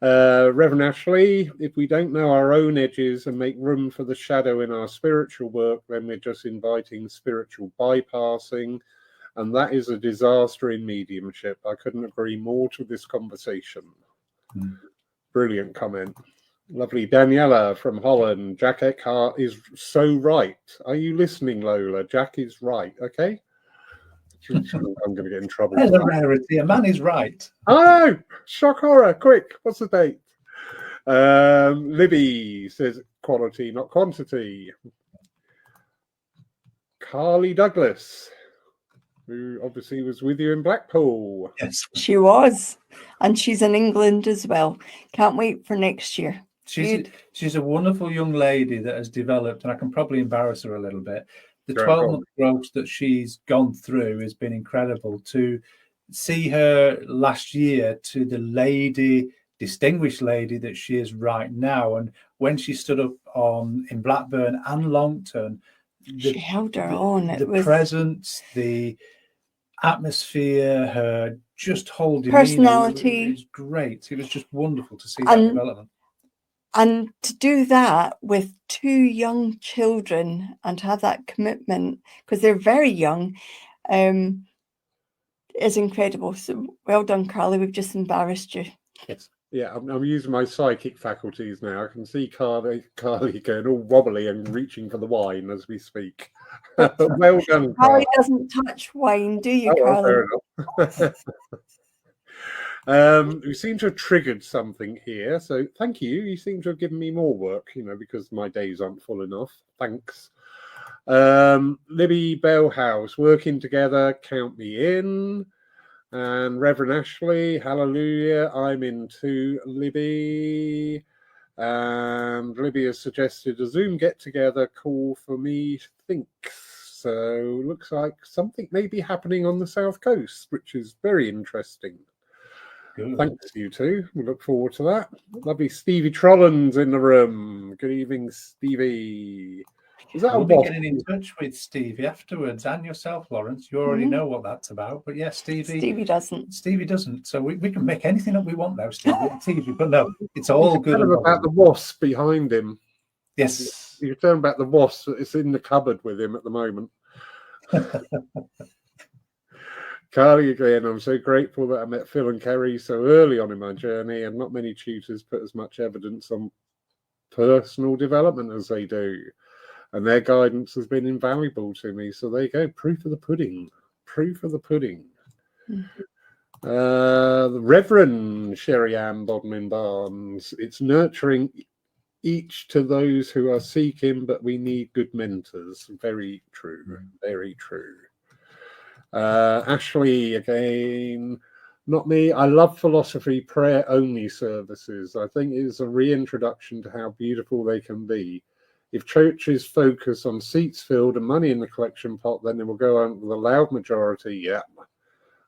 Reverend Ashley, if we don't know our own edges and make room for the shadow in our spiritual work, then we're just inviting spiritual bypassing, and that is a disaster in mediumship. I couldn't agree more to this conversation. Brilliant comment. Lovely. Daniela from Holland. Jack Eckhart is so right. Are you listening, Lola? Jack is right. Okay. I'm going to get in trouble. There's a rarity. A man is right. Oh, shock horror. Quick. What's the date? Libby says quality, not quantity. Carly Douglas, who obviously was with you in Blackpool. Yes. She was. And she's in England as well. Can't wait for next year. She's a wonderful young lady that has developed, and I can probably embarrass her a little bit. The 12-month growth that she's gone through has been incredible. To see her last year to the distinguished lady that she is right now, and when she stood up in Blackburn and Longton, she held her own. The presence, the atmosphere, her just whole demeanor, personality, it was great. It was just wonderful to see that development. And to do that with 2 young children and have that commitment, because they're very young, is incredible. So well done, Carly. We've just embarrassed you. Yes. Yeah, I'm using my psychic faculties now. I can see Carly going all wobbly and reaching for the wine as we speak. But well done, Carly Carly. doesn't touch wine, do you, Oh, well, Carly? fair enough. We seem to have triggered something here, so thank you. You seem to have given me more work, because my days aren't full enough. Thanks. Libby Bellhouse, working together, count me in. And Reverend Ashley, hallelujah, I'm in too, Libby. And Libby has suggested a Zoom get-together call for me, thinks. So looks like something may be happening on the South Coast, which is very interesting. Good. Thanks, you two. We look forward to that. Lovely Stevie Trolland's in the room. Good evening, Stevie. Is that We'll a be waffle? getting in touch with Stevie afterwards, and yourself, Lawrence. You already know what that's about. But yes, Stevie doesn't. Stevie doesn't. So we can make anything up we want now, Stevie. But no, it's all good. Tell him about the wasp behind him. Yes. You tell him about the wasp. It's in the cupboard with him at the moment. Carly again, I'm so grateful that I met Phil and Kerry so early on in my journey, and not many tutors put as much evidence on personal development as they do. And their guidance has been invaluable to me. So there you go, proof of the pudding. Proof of the pudding. The Reverend Sherry Ann Bodmin Barnes, it's nurturing each to those who are seeking, but we need good mentors. Very true, very true. Ashley again, not me. I love philosophy prayer only services. I think it is a reintroduction to how beautiful they can be. If churches focus on seats filled and money in the collection pot, then it will go on with a loud majority. Yeah.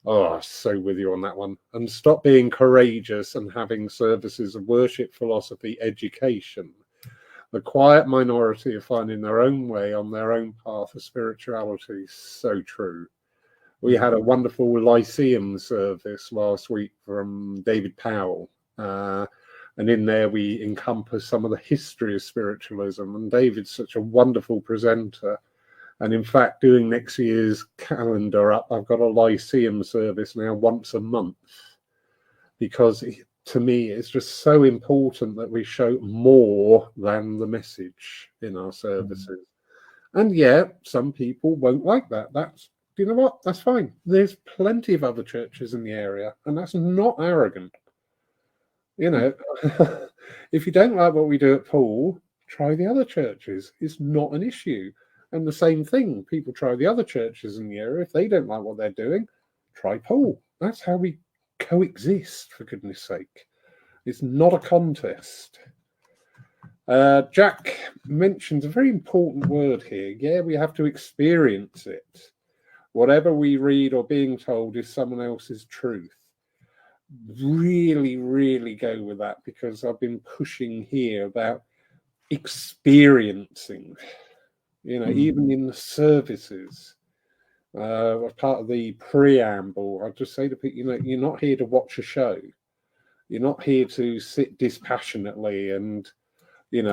Oh, so with you on that one. And stop being courageous and having services of worship, philosophy, education. The quiet minority are finding their own way on their own path of spirituality. So true. We had a wonderful Lyceum service last week from David Powell. And in there, we encompass some of the history of spiritualism. And David's such a wonderful presenter. And in fact, doing next year's calendar up, I've got a Lyceum service now once a month. Because to me, it's just so important that we show more than the message in our services. And yeah, some people won't like that. You know what? That's fine. There's plenty of other churches in the area, and that's not arrogant. If you don't like what we do at Poole, try the other churches. It's not an issue. And the same thing, people try the other churches in the area. If they don't like what they're doing, try Poole. That's how we coexist, for goodness sake. It's not a contest. Jack mentions a very important word here. Yeah, we have to experience it. Whatever we read or being told is someone else's truth. Really, really go with that, because I've been pushing here about experiencing, even in the services. As part of the preamble, I just say to people, you're not here to watch a show. You're not here to sit dispassionately and,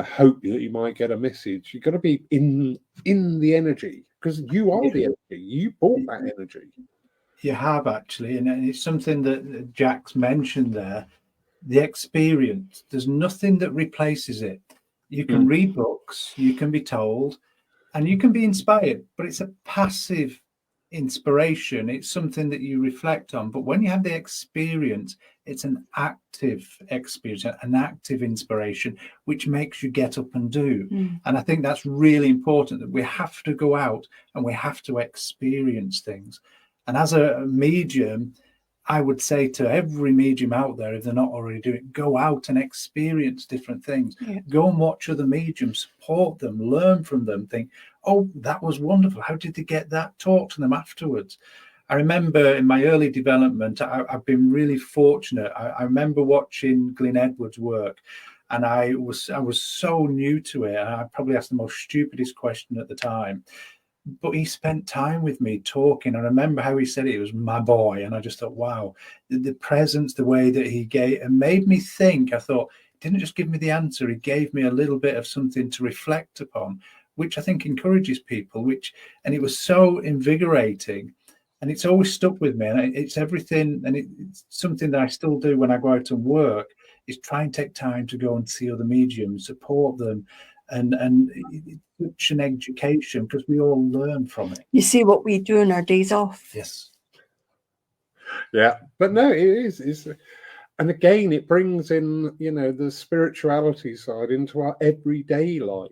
hope that you might get a message. You've got to be in the energy, because you are the energy. You bought that energy. You have, actually, and it's something that Jack's mentioned there. The experience, there's nothing that replaces it. You can read books, you can be told, and you can be inspired, but it's a passive inspiration. It's something that you reflect on. But when you have the experience, it's an active experience, an active inspiration, which makes you get up and do. And I think that's really important, that we have to go out and we have to experience things. And as a medium, I would say to every medium out there, if they're not already doing it, go out and experience different things. Yeah. Go and watch other mediums, support them, learn from them, think, oh, that was wonderful. How did they get that? Talk to them afterwards. I remember in my early development, I've been really fortunate. I remember watching Glyn Edwards' work, and I was so new to it. And I probably asked the most stupidest question at the time. But he spent time with me talking. I remember how he said it was my boy. And I just thought, wow, the presence, the way that he gave, and made me think. I thought, he didn't just give me the answer. He gave me a little bit of something to reflect upon, which I think encourages people, and it was so invigorating. And it's always stuck with me. And it's everything. And it's something that I still do when I go out and work, is try and take time to go and see other mediums, support them, and it's such an education because we all learn from it. You see what we do on our days off. Yes. Yeah, but no, it is. And again, it brings in, the spirituality side into our everyday life.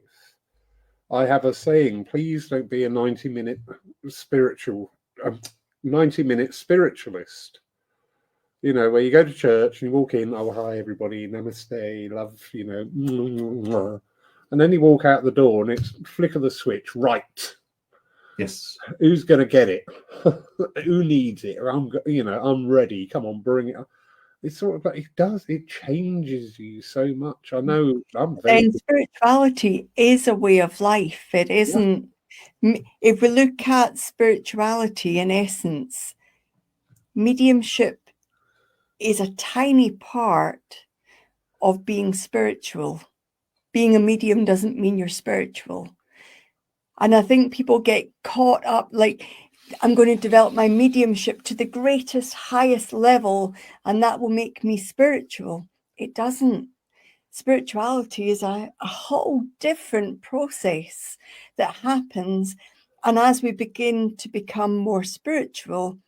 I have a saying, please don't be a 90-minute spiritualist. Where you go to church and you walk in, oh, hi, everybody, namaste, love, and then you walk out the door and it's flick of the switch, right. Yes. Who's going to get it? Who needs it? Or I'm ready. Come on, bring it up. It's sort of like it changes you so much. I know And spirituality is a way of life. It isn't. If we look at spirituality in essence, mediumship is a tiny part of being spiritual. Being a medium doesn't mean you're spiritual. And I think people get caught up like, I'm going to develop my mediumship to the greatest, highest level, and that will make me spiritual. It doesn't. Spirituality is a whole different process that happens. And as we begin to become more spiritual,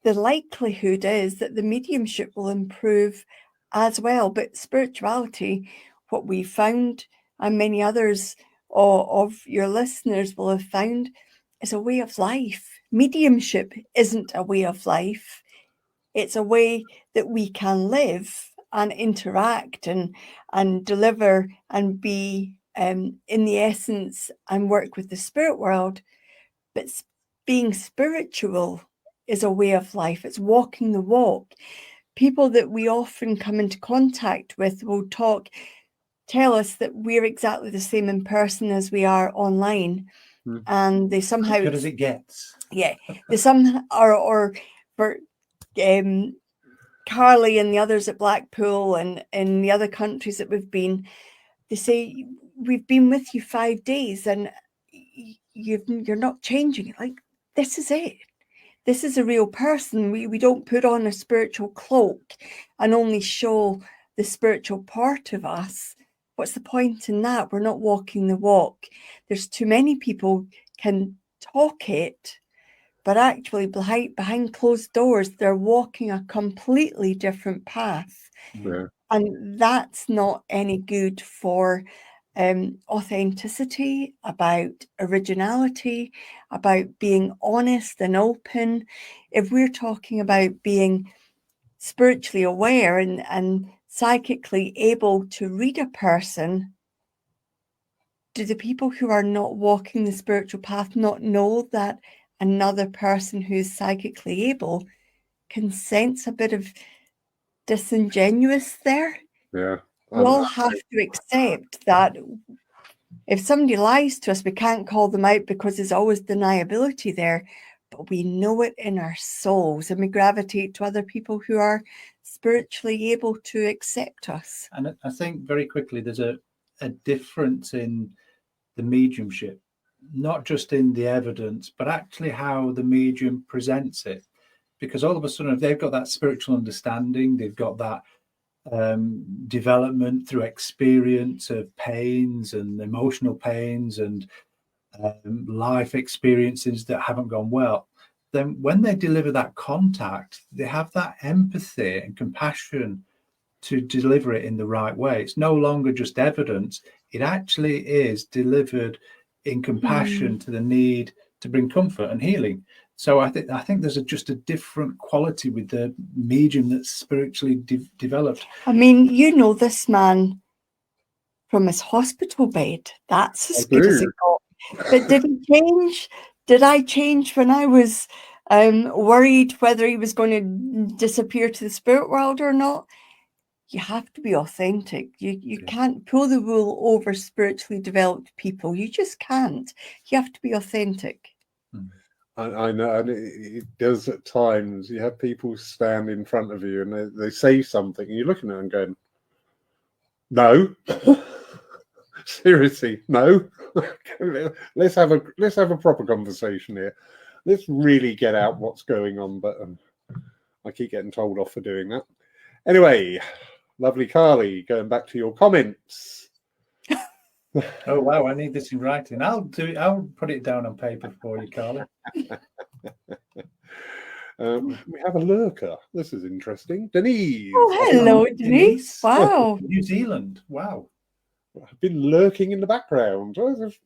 the likelihood is that the mediumship will improve as well. But spirituality, what we found, and many others of your listeners will have found, is a way of life. Mediumship isn't a way of life. It's a way that we can live and interact and deliver and be in the essence and work with the spirit world. But being spiritual is a way of life. It's walking the walk. People that we often come into contact with will tell us that we're exactly the same in person as we are online. And they somehow, as good as it gets. Yeah, they somehow or for Carly and the others at Blackpool and in the other countries that we've been, they say, we've been with you 5 days and you're not changing. Like, this is it. This is a real person. We don't put on a spiritual cloak and only show the spiritual part of us. What's the point in that? We're not walking the walk. There's too many people can talk it, but actually behind closed doors, they're walking a completely different path. Yeah. And that's not any good for authenticity, about originality, about being honest and open. If we're talking about being spiritually aware and psychically able to read a person, do the people who are not walking the spiritual path not know that another person who's psychically able can sense a bit of disingenuous there? Yeah. We all have to accept that if somebody lies to us, we can't call them out because there's always deniability there, but we know it in our souls and we gravitate to other people who are spiritually able to accept us. And I think very quickly there's a difference in the mediumship, not just in the evidence, but actually how the medium presents it. Because all of a sudden, if they've got that spiritual understanding, they've got that development through experience of pains and emotional pains and life experiences that haven't gone well, then when they deliver that contact, they have that empathy and compassion to deliver it in the right way. It's no longer just evidence. It actually is delivered in compassion to the need to bring comfort and healing. So I think there's just a different quality with the medium that's spiritually developed. I mean, you know this man from his hospital bed. That's as good as it got. But did he change? Did I change when I was worried whether he was going to disappear to the spirit world or not? You have to be authentic. You can't pull the wool over spiritually developed people. You just can't. You have to be authentic. I know, and it does at times. You have people stand in front of you and they say something, and you're looking at them going, "No, seriously, no. let's have a proper conversation here. Let's really get out what's going on." But I keep getting told off for doing that. Anyway, lovely Carly, going back to your comments. Oh wow, I need this in writing. I'll put it down on paper for you, Carly. We have a lurker. This is interesting. Denise. Oh, hello, Denise. Wow. New Zealand. Wow. I've been lurking in the background. Okay.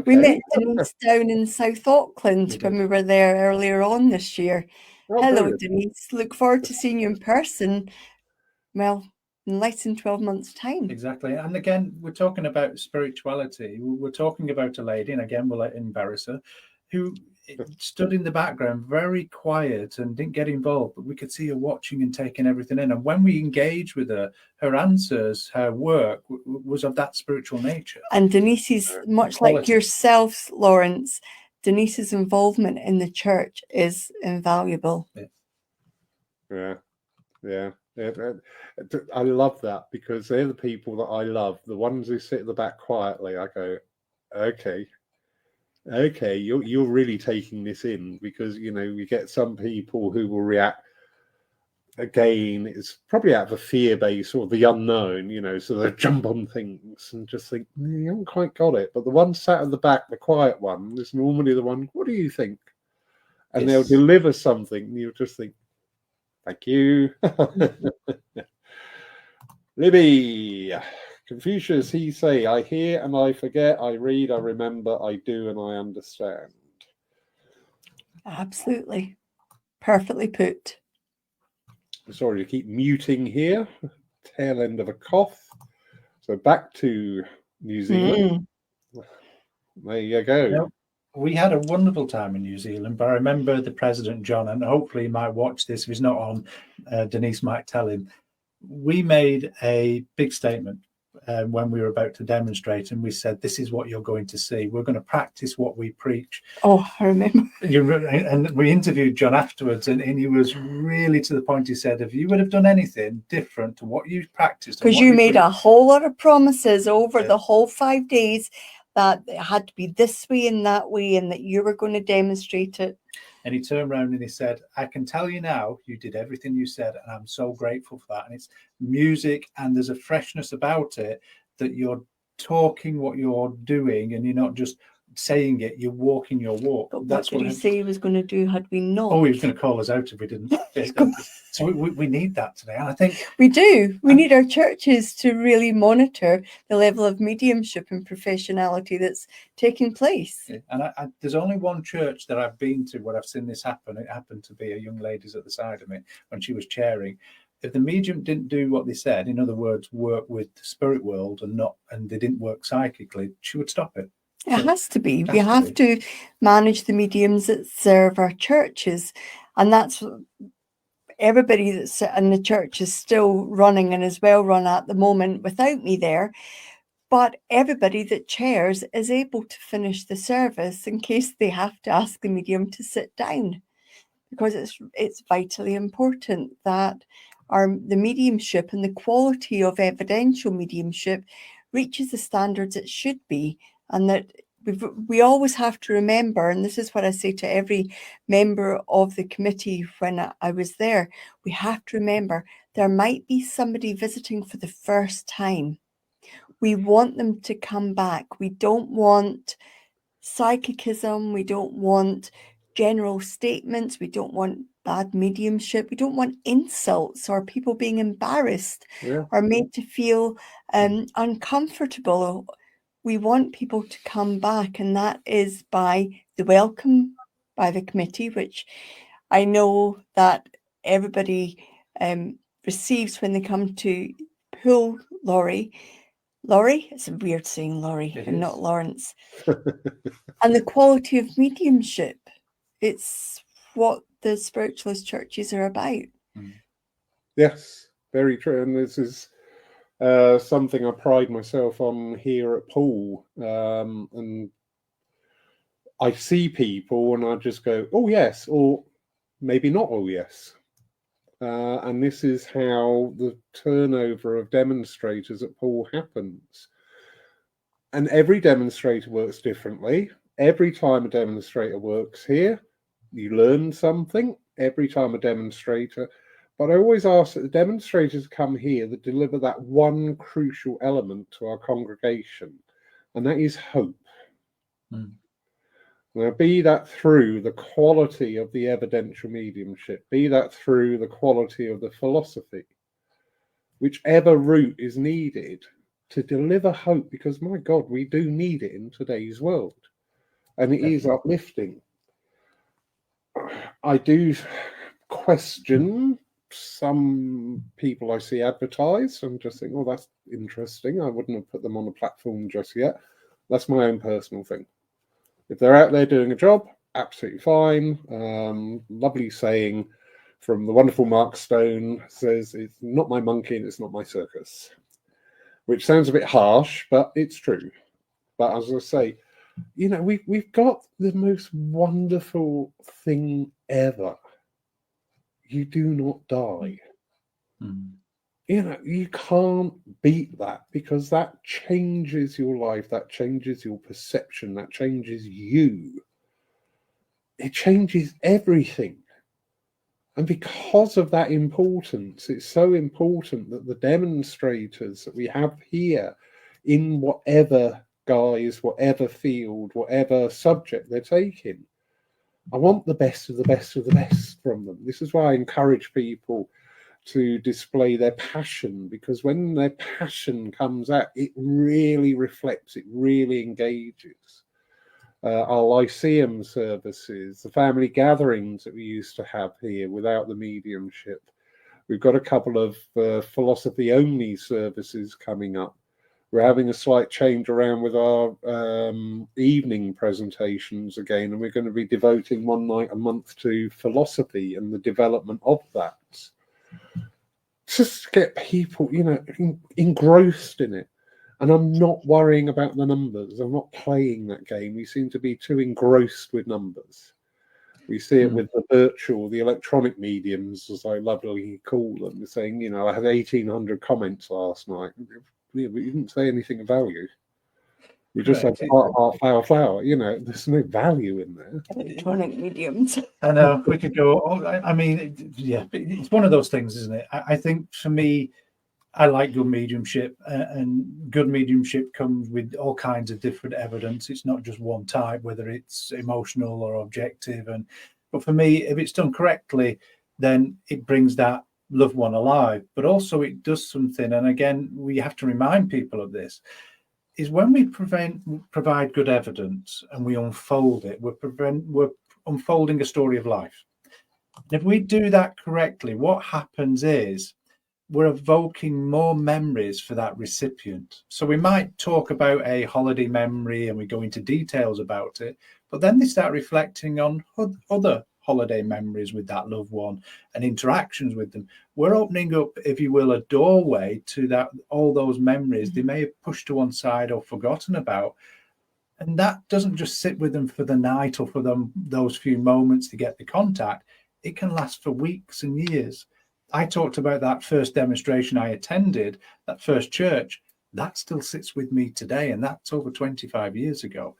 We met Denise down in South Auckland when we were there earlier on this year. Oh, hello, brilliant. Denise. Look forward to seeing you in person. Well, in less than 12 months' time. Exactly. And again, we're talking about spirituality. We're talking about a lady, and again, we'll embarrass her, who stood in the background, very quiet and didn't get involved, but we could see her watching and taking everything in. And when we engaged with her, her answers, her work was of that spiritual nature. And Denise's, much like yourself, Lawrence, Denise's involvement in the church is invaluable. Yeah. I love that, because they're the people that I love, the ones who sit at the back quietly. I go, okay, you're really taking this in, because you get some people who will react. Again, it's probably out of a fear base or the unknown, so they jump on things and just think, you haven't quite got it. But the one sat at the back, the quiet one, is normally the one, what do you think? And they'll deliver something, and you'll just think, thank you. Libby, Confucius, he say, I hear and I forget, I read, I remember, I do and I understand. Absolutely. Perfectly put. Sorry to keep muting here. Tail end of a cough. So back to New Zealand. There you go. Yep. We had a wonderful time in New Zealand, but I remember the President, John, and hopefully he might watch this. If he's not on, Denise might tell him. We made a big statement when we were about to demonstrate, and we said, this is what you're going to see. We're going to practice what we preach. Oh, I remember. And we interviewed John afterwards, and he was really to the point. He said, if you would have done anything different to what you practiced. Because you made a whole lot of promises over the whole 5 days that it had to be this way and that way, and that you were going to demonstrate it. And he turned around and he said, I can tell you now, you did everything you said, and I'm so grateful for that. And it's music, and there's a freshness about it, that you're talking what you're doing, and you're not just saying it, you're walking your walk. But that's what did he say he was going to do had we not? Oh, he was going to call us out if we didn't. So we need that today. And I think we do. We need our churches to really monitor the level of mediumship and professionality that's taking place. And there's only one church that I've been to where I've seen this happen. It happened to be a young lady's at the side of me when she was chairing. If the medium didn't do what they said, in other words, work with the spirit world and they didn't work psychically, she would stop it. It has to be. We have to manage the mediums that serve our churches. And that's everybody that's in the church is still running and is well run at the moment without me there. But everybody that chairs is able to finish the service in case they have to ask the medium to sit down. Because it's vitally important that the mediumship and the quality of evidential mediumship reaches the standards it should be. And that we always have to remember, and this is what I say to every member of the committee when I was there, we have to remember there might be somebody visiting for the first time. We want them to come back. We don't want psychicism. We don't want general statements. We don't want bad mediumship. We don't want insults or people being embarrassed or made to feel uncomfortable. We want people to come back, and that is by the welcome by the committee, which I know that everybody receives when they come to pull Laurie. Laurie? It's weird saying Laurie and not Lawrence. And the quality of mediumship. It's what the spiritualist churches are about. Yes, very true. And this is something I pride myself on here at Paul. And I see people and I just go, oh, yes, or maybe not, oh, yes. And this is how the turnover of demonstrators at Paul happens. And every demonstrator works differently. Every time a demonstrator works here, you learn something. Every time a demonstrator But I always ask that the demonstrators come here that deliver that one crucial element to our congregation, and that is hope. Now, be that through the quality of the evidential mediumship, be that through the quality of the philosophy, whichever route is needed to deliver hope, because my God, we do need it in today's world, and it is uplifting. I do question some people I see advertised and just think, oh, that's interesting. I wouldn't have put them on the platform just yet. That's my own personal thing. If they're out there doing a job, absolutely fine. Lovely saying from the wonderful Mark Stone, says, it's not my monkey and it's not my circus, which sounds a bit harsh, but it's true. But as I say, you know, we've got the most wonderful thing ever. You do not die. You know, you can't beat that, because that changes your life, that changes your perception, that changes you. It changes everything. And because of that importance, it's so important that the demonstrators that we have here, in whatever guise, whatever field, whatever subject they're taking, I want the best of the best of the best from them. This is why I encourage people to display their passion, because when their passion comes out, it really reflects, it really engages. Our Lyceum services, the family gatherings that we used to have here without the mediumship. We've got a couple of philosophy-only services coming up. We're having a slight change around with our evening presentations again, and we're going to be devoting one night a month to philosophy and the development of that. Just get people, you know, engrossed in it. And I'm not worrying about the numbers. I'm not playing that game. We seem to be too engrossed with numbers. We see it with the virtual, the electronic mediums, as I lovingly call them, saying, you know, I had 1,800 comments last night. We didn't say anything of value. We just had flower. You know, there's no value in there. Electronic mediums. I know, we could go. I mean, yeah, it's one of those things, isn't it? I think for me, I like good mediumship, and good mediumship comes with all kinds of different evidence. It's not just one type, whether it's emotional or objective. But for me, if it's done correctly, then it brings that loved one alive. But also it does something, and again, we have to remind people of this, is when we provide good evidence and we unfold it, we're unfolding a story of life. And if we do that correctly, what happens is we're evoking more memories for that recipient. So we might talk about a holiday memory and we go into details about it, but then they start reflecting on other holiday memories with that loved one and interactions with them. We're opening up, if you will, a doorway to that, all those memories they may have pushed to one side or forgotten about. And that doesn't just sit with them for the night or for them those few moments to get the contact. It can last for weeks and years. I talked about that first demonstration I attended, that first church. That still sits with me today, and that's over 25 years ago.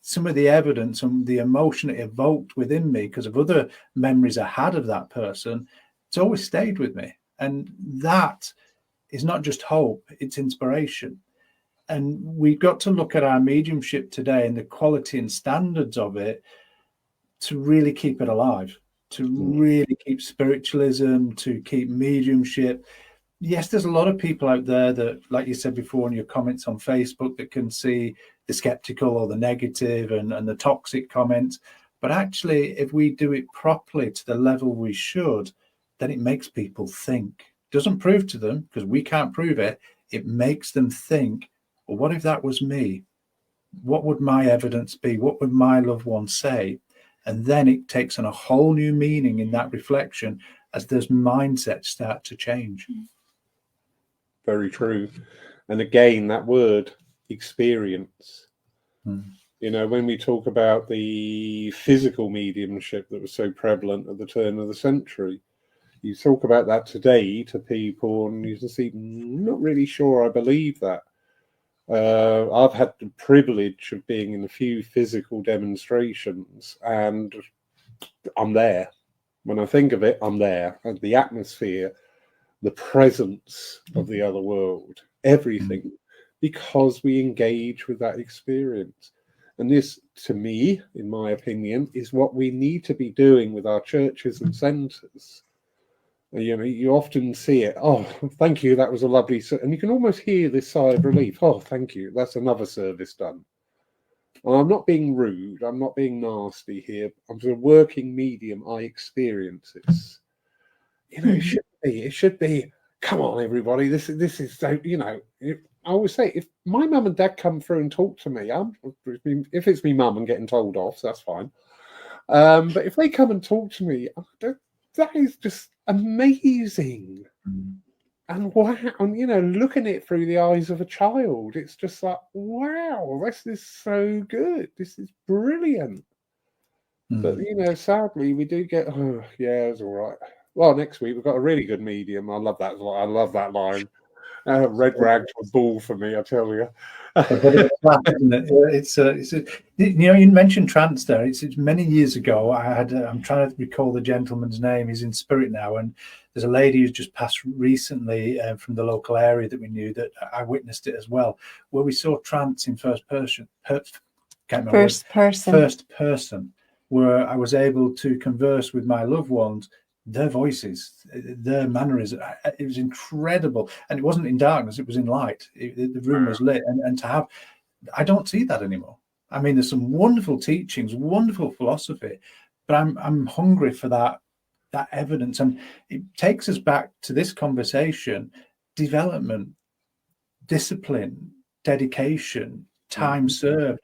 Some of the evidence and the emotion it evoked within me because of other memories I had of that person, it's always stayed with me. And that is not just hope, it's inspiration. And we've got to look at our mediumship today and the quality and standards of it to really keep it alive, to really keep spiritualism, to keep mediumship. Yes, there's a lot of people out there that, like you said before in your comments on Facebook, that can see the skeptical or the negative and the toxic comments. But actually, if we do it properly to the level we should, then it makes people think. Doesn't prove to them, because we can't prove it. It makes them think, well, what if that was me? What would my evidence be? What would my loved one say? And then it takes on a whole new meaning in that reflection as those mindsets start to change. Very true. And again, that word, experience. You know, when we talk about the physical mediumship that was so prevalent at the turn of the century, you talk about that today to people and you just see, not really sure I believe that. I've had the privilege of being in a few physical demonstrations and I'm there. When I think of it, I'm there. And the atmosphere, the presence of the other world, everything, because we engage with that experience. And this, to me, in my opinion, is what we need to be doing with our churches and centres. You know, you often see it. Oh, thank you. That was a lovely. And you can almost hear this sigh of relief. Oh, thank you. That's another service done. And I'm not being rude. I'm not being nasty here. I'm sort of working medium. I experience this. You know, it should be. It should be. Come on, everybody. This is so. You know, I always say, if my mum and dad come through and talk to me, if it's me mum and getting told off, so that's fine. But if they come and talk to me, that is just amazing. And wow, and you know, looking at it through the eyes of a child, it's just like, wow, this is so good. This is brilliant. But you know, sadly, we do get, oh yeah, it's all right. Well, next week we've got a really good medium. I love that. I love that line. Red rag to a bull for me, I tell you. It's you know, you mentioned trance there. It's many years ago. I'm trying to recall the gentleman's name. He's in spirit now, and there's a lady who's just passed recently from the local area that we knew, that I witnessed it as well, where we saw trance in first person, where I was able to converse with my loved ones, their voices, their mannerisms. It was incredible. And it wasn't in darkness, it was in light. The room was lit. And to have, I don't see that anymore. I mean, there's some wonderful teachings, wonderful philosophy, but I'm hungry for that evidence. And it takes us back to this conversation: development, discipline, dedication, time served.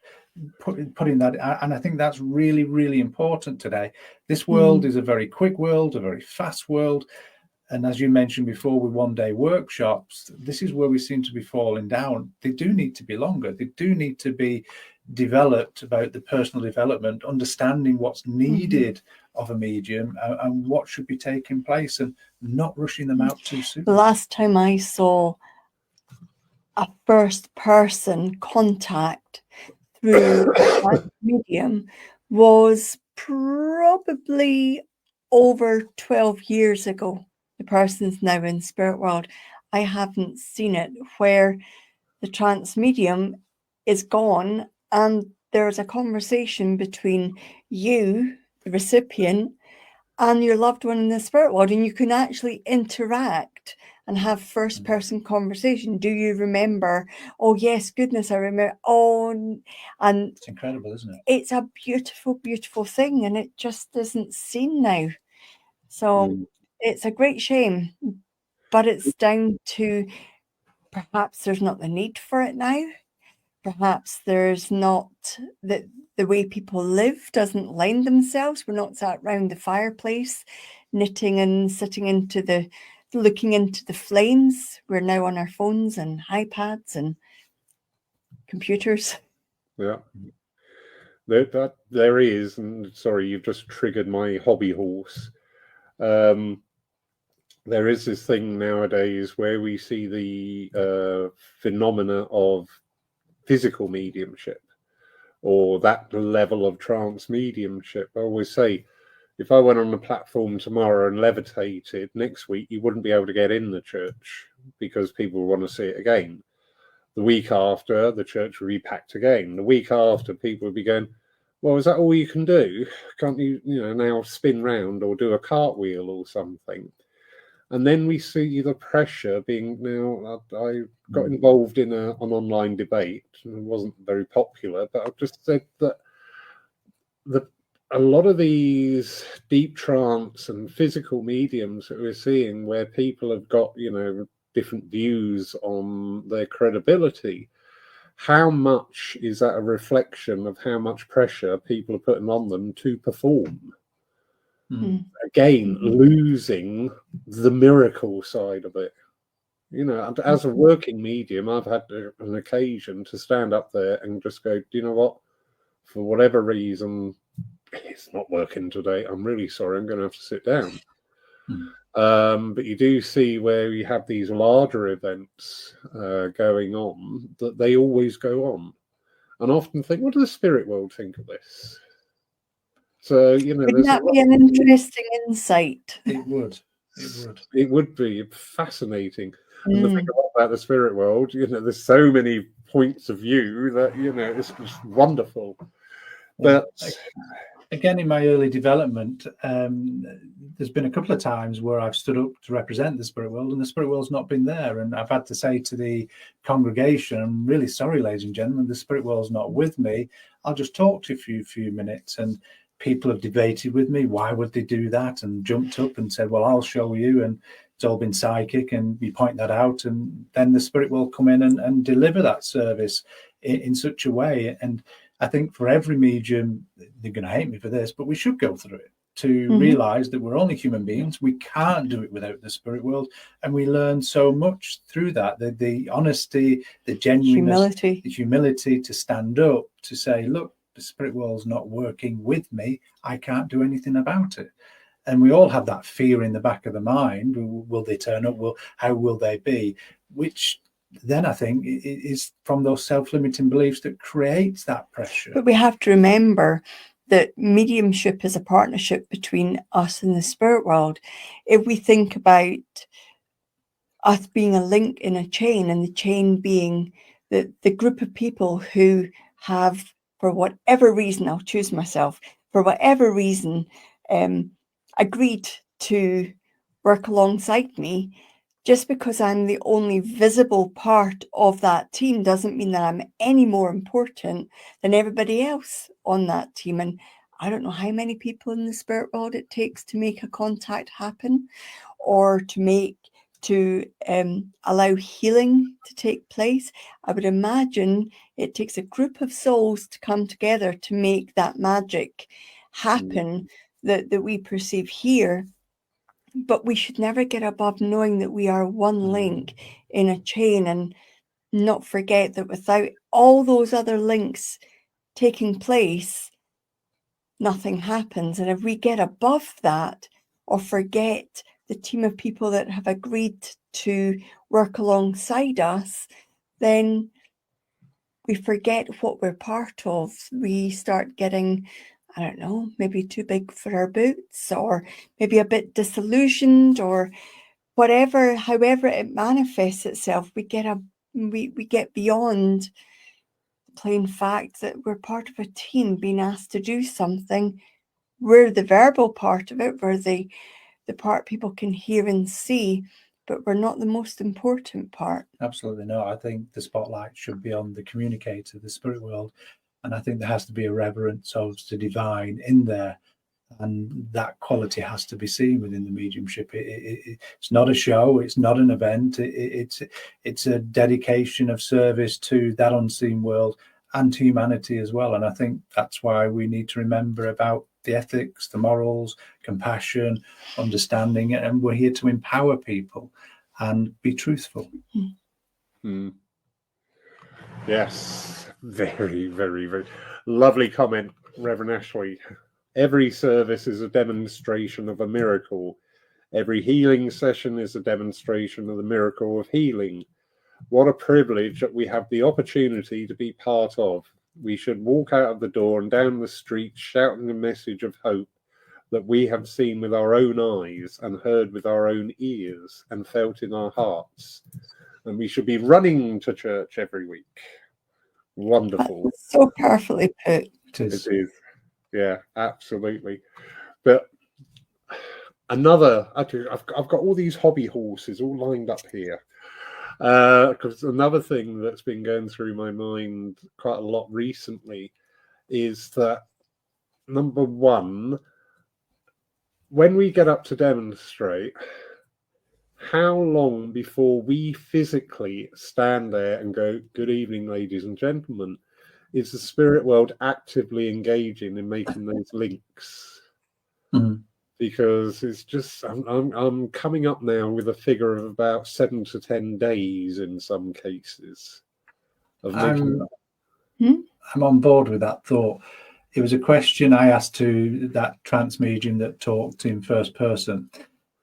Putting that, and I think that's really, really important today. This world is a very quick world, a very fast world, and as you mentioned before, with one-day workshops, this is where we seem to be falling down. They do need to be longer. They do need to be developed about the personal development, understanding what's needed of a medium and what should be taking place, and not rushing them out too soon. The last time I saw a first-person contact through a medium was probably over 12 years ago. The person's now in spirit world. I haven't seen it where the trance medium is gone and there's a conversation between you, the recipient, and your loved one in the spirit world, and you can actually interact and have first-person conversation. Do you remember? Oh yes, goodness, I remember. Oh, and it's incredible, isn't it? It's a beautiful, beautiful thing, and it just isn't seen now. So it's a great shame, but it's down to perhaps there's not the need for it now. Perhaps there's not the way people live doesn't lend themselves. We're not sat round the fireplace knitting and looking into the flames. We're now on our phones and iPads and computers. Yeah. There is, and sorry, you've just triggered my hobby horse. There is this thing nowadays where we see the phenomena of physical mediumship, or that level of trance mediumship. I always say, if I went on the platform tomorrow and levitated, next week you wouldn't be able to get in the church because people want to see it again. The week after, the church would be packed again. The week after, people would be going, well, is that all you can do? Can't you, now spin round or do a cartwheel or something? And then we see the pressure being now. I got involved in an online debate, and it wasn't very popular, but I just said that a lot of these deep trance and physical mediums that we're seeing, where people have got, different views on their credibility, how much is that a reflection of how much pressure people are putting on them to perform? Again, losing the miracle side of it. And as a working medium, I've had an occasion to stand up there and just go, do you know what? For whatever reason, it's not working today. I'm really sorry. I'm going to have to sit down. But you do see where you have these larger events going on, that they always go on. And I often think, what does the spirit world think of this? Wouldn't that be an interesting insight? It would. It would be fascinating. And the thing about the spirit world, there's so many points of view that, it's just wonderful. But again, in my early development, there's been a couple of times where I've stood up to represent the spirit world and the spirit world's not been there. And I've had to say to the congregation, I'm really sorry, ladies and gentlemen, the spirit world's not with me. I'll just talk to you for a few minutes. And people have debated with me, why would they do that? And jumped up and said, well, I'll show you. And it's all been psychic, and you point that out. And then the spirit will come in and deliver that service in such a way. And I think for every medium, they're going to hate me for this, but we should go through it to realize that we're only human beings. We can't do it without the spirit world. And we learn so much through that, the honesty, the genuineness, the humility to stand up, to say, look, the spirit world's not working with me. I can't do anything about it. And we all have that fear in the back of the mind. Will they turn up? How will they be? Which then I think it is from those self-limiting beliefs that creates that pressure. But we have to remember that mediumship is a partnership between us and the spirit world. If we think about us being a link in a chain, and the chain being the group of people who have, for whatever reason, I'll choose myself, for whatever reason, agreed to work alongside me. Just because I'm the only visible part of that team doesn't mean that I'm any more important than everybody else on that team. And I don't know how many people in the spirit world it takes to make a contact happen, or to allow healing to take place. I would imagine it takes a group of souls to come together to make that magic happen that we perceive here. But we should never get above knowing that we are one link in a chain, and not forget that without all those other links taking place, nothing happens. And if we get above that, or forget the team of people that have agreed to work alongside us, then we forget what we're part of. We start getting, I don't know, maybe too big for our boots, or maybe a bit disillusioned, or whatever, however it manifests itself. We get beyond the plain fact that we're part of a team being asked to do something. We're the verbal part of it. We're the part people can hear and see, but we're not the most important part. Absolutely not. I think the spotlight should be on the communicator, the spirit world. And I think there has to be a reverence of the divine in there. And that quality has to be seen within the mediumship. It's not a show. It's not an event. It's a dedication of service to that unseen world and humanity as well. And I think that's why we need to remember about the ethics, the morals, compassion, understanding, and we're here to empower people and be truthful. Yes, very, very, very lovely comment, Reverend Ashley. Every service is a demonstration of a miracle. Every healing session is a demonstration of the miracle of healing. What a privilege that we have the opportunity to be part of. We should walk out of the door and down the street shouting a message of hope that we have seen with our own eyes and heard with our own ears and felt in our hearts. And we should be running to church every week. Wonderful. That's so perfectly put. It is. Yeah, absolutely. But I've got all these hobby horses all lined up here. Because another thing that's been going through my mind quite a lot recently is that, number one, when we get up to demonstrate, how long before we physically stand there and go, "Good evening, ladies and gentlemen," is the spirit world actively engaging in making those links? Because it's just, I'm coming up now with a figure of about 7 to 10 days in some cases. I'm on board with that thought. It was a question I asked to that trance medium that talked in first person.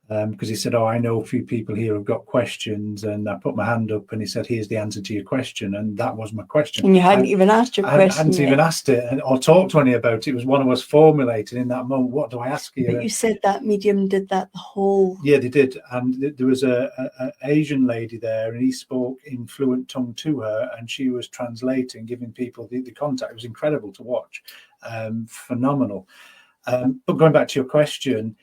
because he said, "Oh, I know a few people here who've got questions," and I put my hand up, and he said, "Here's the answer to your question," and that was my question. And you hadn't even asked your I question hadn't even yet. asked it or talked to any about it. It was one of us formulating in that moment. What do I ask here? But you said that medium did that the whole. Yeah, they did, and there was a Asian lady there, and he spoke in fluent tongue to her, and she was translating, giving people the contact. It was incredible to watch, phenomenal. But going back to your question,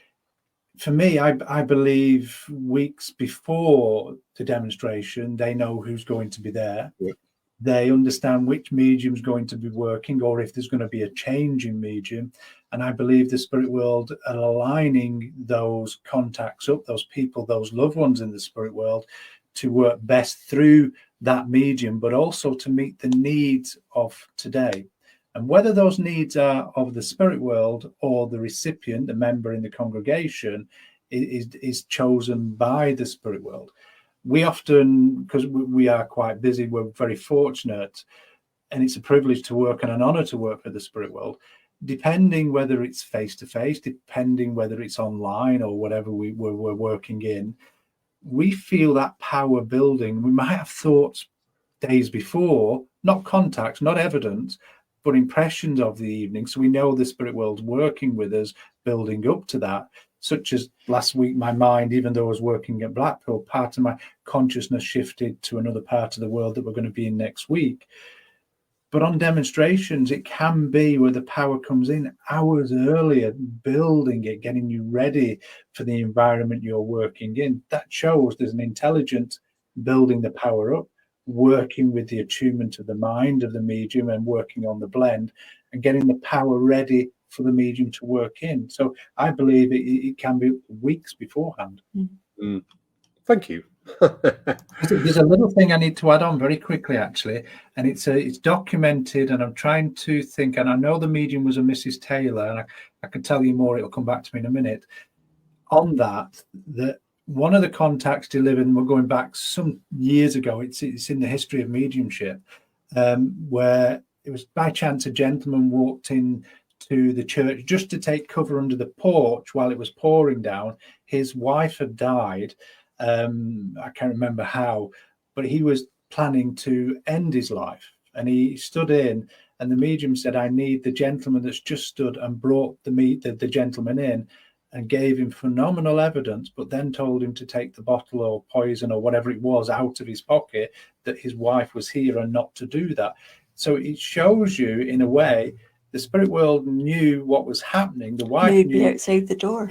for me, I believe weeks before the demonstration, they know who's going to be there. Yeah. They understand which medium's going to be working, or if there's going to be a change in medium. And I believe the spirit world are aligning those contacts up, those people, those loved ones in the spirit world, to work best through that medium, but also to meet the needs of today. And whether those needs are of the spirit world or the recipient, the member in the congregation, is chosen by the spirit world. We often, because we are quite busy, we're very fortunate, and it's a privilege to work and an honor to work for the spirit world. Depending whether it's face-to-face, depending whether it's online or whatever we're working in, we feel that power building. We might have thoughts days before, not contacts, not evidence, but impressions of the evening. So we know the spirit world's working with us, building up to that. Such as last week, my mind, even though I was working at Blackpool, part of my consciousness shifted to another part of the world that we're going to be in next week. But on demonstrations, it can be where the power comes in hours earlier, building it, getting you ready for the environment you're working in. That shows there's an intelligence building the power up, working with the attunement of the mind of the medium and working on the blend and getting the power ready for the medium to work in. So I believe it can be weeks beforehand. Mm. Thank you. There's a little thing I need to add on very quickly, actually, and it's documented, and I'm trying to think, and I know the medium was a Mrs. Taylor, and I can tell you more, it'll come back to me in a minute, on that one of the contacts delivered, and we're going back some years ago, it's in the history of mediumship, where it was by chance a gentleman walked in to the church just to take cover under the porch while it was pouring down. His wife had died. I can't remember how, but he was planning to end his life, and he stood in, and the medium said, "I need the gentleman that's just stood," and brought the gentleman in and gave him phenomenal evidence, but then told him to take the bottle or poison or whatever it was out of his pocket, that his wife was here and not to do that. So it shows you, in a way, the spirit world knew what was happening. The wife knew outside the door.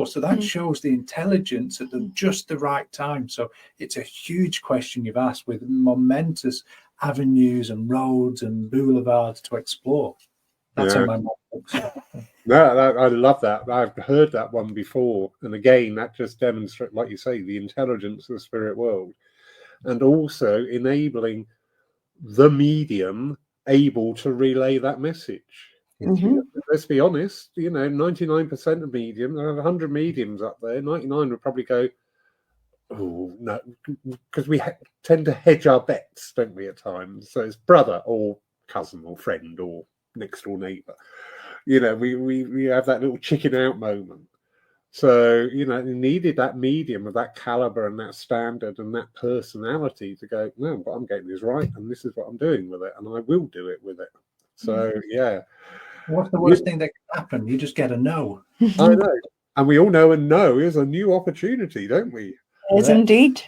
So that shows the intelligence at just the right time. So it's a huge question you've asked, with momentous avenues and roads and boulevards to explore. That's on my mind. No, I love that. I've heard that one before. And again, that just demonstrates, like you say, the intelligence of the spirit world, and also enabling the medium able to relay that message. Mm-hmm. Let's be honest, 99% of mediums, I have 100 mediums up there, 99 would probably go, oh, no, because we tend to hedge our bets, don't we, at times? So it's brother or cousin or friend or next door neighbour. We have that little chicken out moment. So, you needed that medium of that caliber and that standard and that personality to go, no, but I'm getting this right, and this is what I'm doing with it, and I will do it with it. So, yeah. What's the worst thing that can happen? You just get a no. I know. And we all know a no is a new opportunity, don't we? Yes, indeed.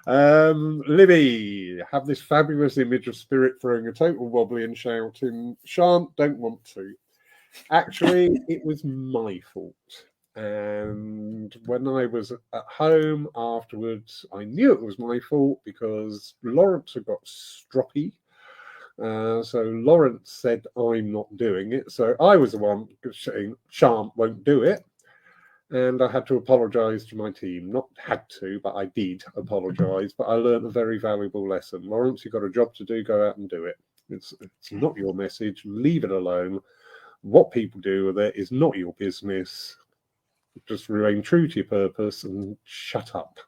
Libby, have this fabulous image of spirit throwing a total wobbly and shouting, "Shan't, don't want to." Actually, it was my fault. And when I was at home afterwards, I knew it was my fault because Lawrence had got stroppy. So Lawrence said, "I'm not doing it." So I was the one saying, "Shan't, won't do it." And I had to apologise to my team. Not had to, but I did apologise. But I learned a very valuable lesson. Lawrence, you've got a job to do. Go out and do it. It's not your message. Leave it alone. What people do with it is not your business. Just remain true to your purpose and shut up.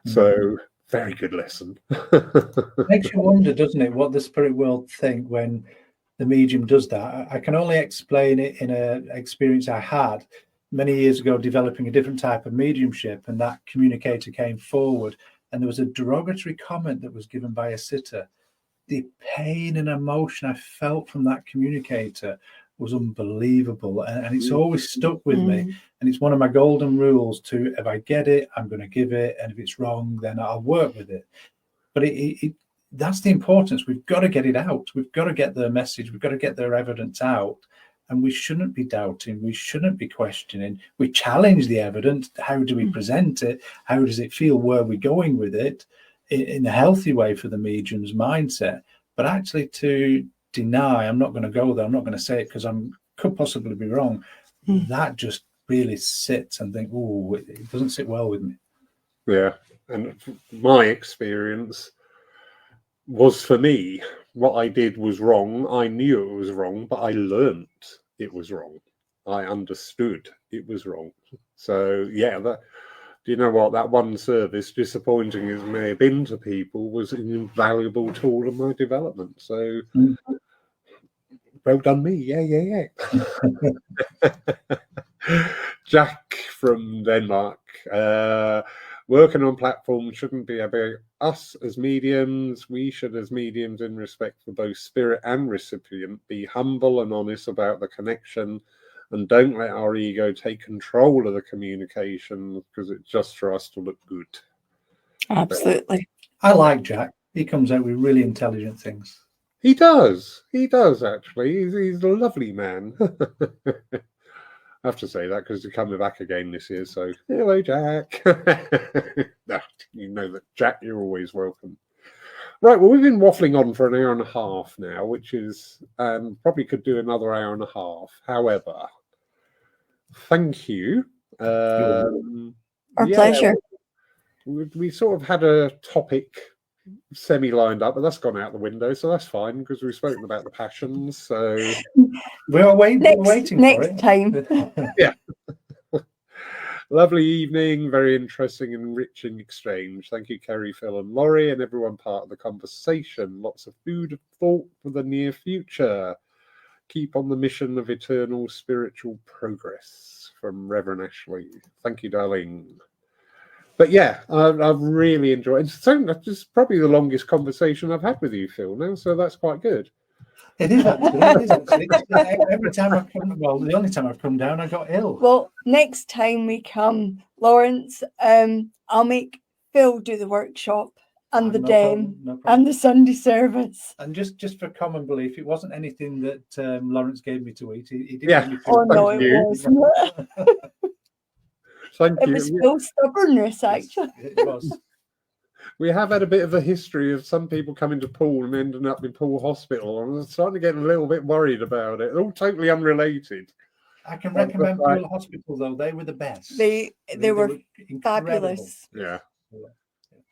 So, very good lesson. Makes you wonder, doesn't it, what the spirit world think when the medium does that? I can only explain it in an experience I had. many years ago developing a different type of mediumship, and that communicator came forward, and there was a derogatory comment that was given by a sitter. The pain and emotion I felt from that communicator was unbelievable, and it's always stuck with me. And it's one of my golden rules to, if I get it, I'm going to give it, and if it's wrong, then I'll work with it. But that's the importance. We've got to get it out. We've got to get their message. We've got to get their evidence out. And we shouldn't be doubting. We shouldn't be questioning. We challenge the evidence. How do we present it? How does it feel? Where are we going with it? In a healthy way for the medium's mindset. But actually to deny, I'm not going to go there, I'm not going to say it because I could possibly be wrong, that just really sits and think, oh, it doesn't sit well with me. Yeah. And my experience was, for me, what I did was wrong. I knew it was wrong, but I learnt it was wrong. I understood it was wrong. So, yeah, do you know what? That one service, disappointing as it may have been to people, was an invaluable tool in my development. So, well done me. Yeah. Jack from Denmark. Working on platforms shouldn't be about us as mediums. We should, as mediums, in respect for both spirit and recipient, be humble and honest about the connection, and don't let our ego take control of the communication because it's just for us to look good. Absolutely. I like Jack. He comes out with really intelligent things. He does actually. He's a lovely man. I have to say that because he's coming back again this year. So, hello, Jack. No, you know that, Jack, you're always welcome. Right, well, we've been waffling on for an hour and a half now, which is probably could do another hour and a half. However, thank you. Our pleasure. We sort of had a topic semi-lined up, but that's gone out the window, so that's fine because we've spoken about the passions. So we're waiting for it next time. Yeah. Lovely evening, very interesting and enriching exchange. Thank you, Kerry, Phil, and Laurie, and everyone part of the conversation. Lots of food of thought for the near future. Keep on the mission of eternal spiritual progress. From Reverend Ashley. Thank you, darling. But yeah, I've really enjoyed it. So this is probably the longest conversation I've had with you, Phil, now, so that's quite good. It is actually. Every time I've come, well, the only time I've come down, I got ill. Well, next time we come, Lawrence, I'll make Phil do the workshop and the dame and the Sunday service. And just for common belief, it wasn't anything that Lawrence gave me to eat. He didn't. Yeah. Oh no, it wasn't. Thank you. It was Phil's stubbornness, actually. It was. We have had a bit of a history of some people coming to Poole and ending up in Poole Hospital. I'm starting to get a little bit worried about it. All totally unrelated. I can recommend Poole Hospital, though. They were the best. They were fabulous. Yeah.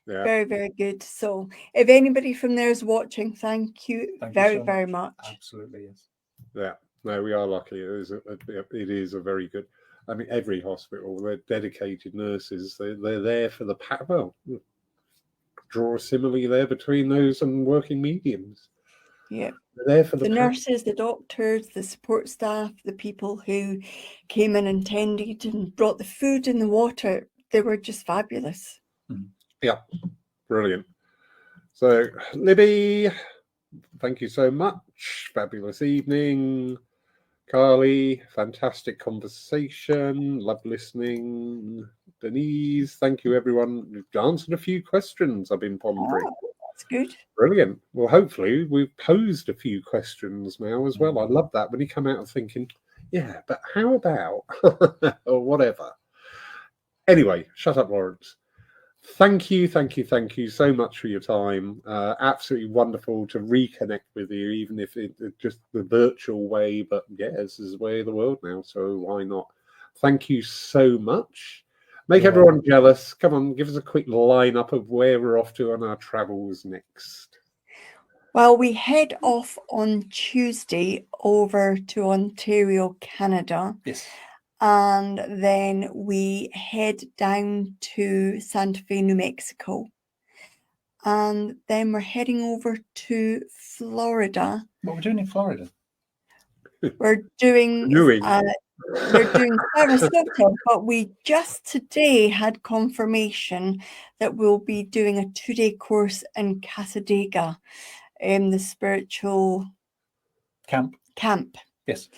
Very, very good. So if anybody from there is watching, thank you very much. Absolutely, yes. Yeah. No, we are lucky. It is a very good. I mean, every hospital, they're dedicated nurses. They're there for the draw a simile there between those and working mediums. Yeah. They're there for the nurses, the doctors, the support staff, the people who came in and tended and brought the food and the water. They were just fabulous. Yeah, brilliant. So, Libby, thank you so much. Fabulous evening. Carly, fantastic conversation. Love listening. Denise, thank you, everyone. You've answered a few questions I've been pondering. Oh, that's good. Brilliant. Well, hopefully we've posed a few questions now as well. I love that when you come out of thinking, yeah, but how about, or whatever. Anyway, shut up, Lawrence. Thank you so much for your time. Absolutely wonderful to reconnect with you, even if it's just the virtual way. But yeah, this is the way of the world now, so why not? Thank you so much. Make everyone jealous. Come on, give us a quick lineup of where we're off to on our travels next. Well, we head off on Tuesday over to Ontario, Canada. Yes. And then we head down to Santa Fe, New Mexico. And then we're heading over to Florida. What we're doing in Florida? We're doing we're doing Sarasota, but we just today had confirmation that we'll be doing a 2-day course in Casadega, in the spiritual camp. Yes.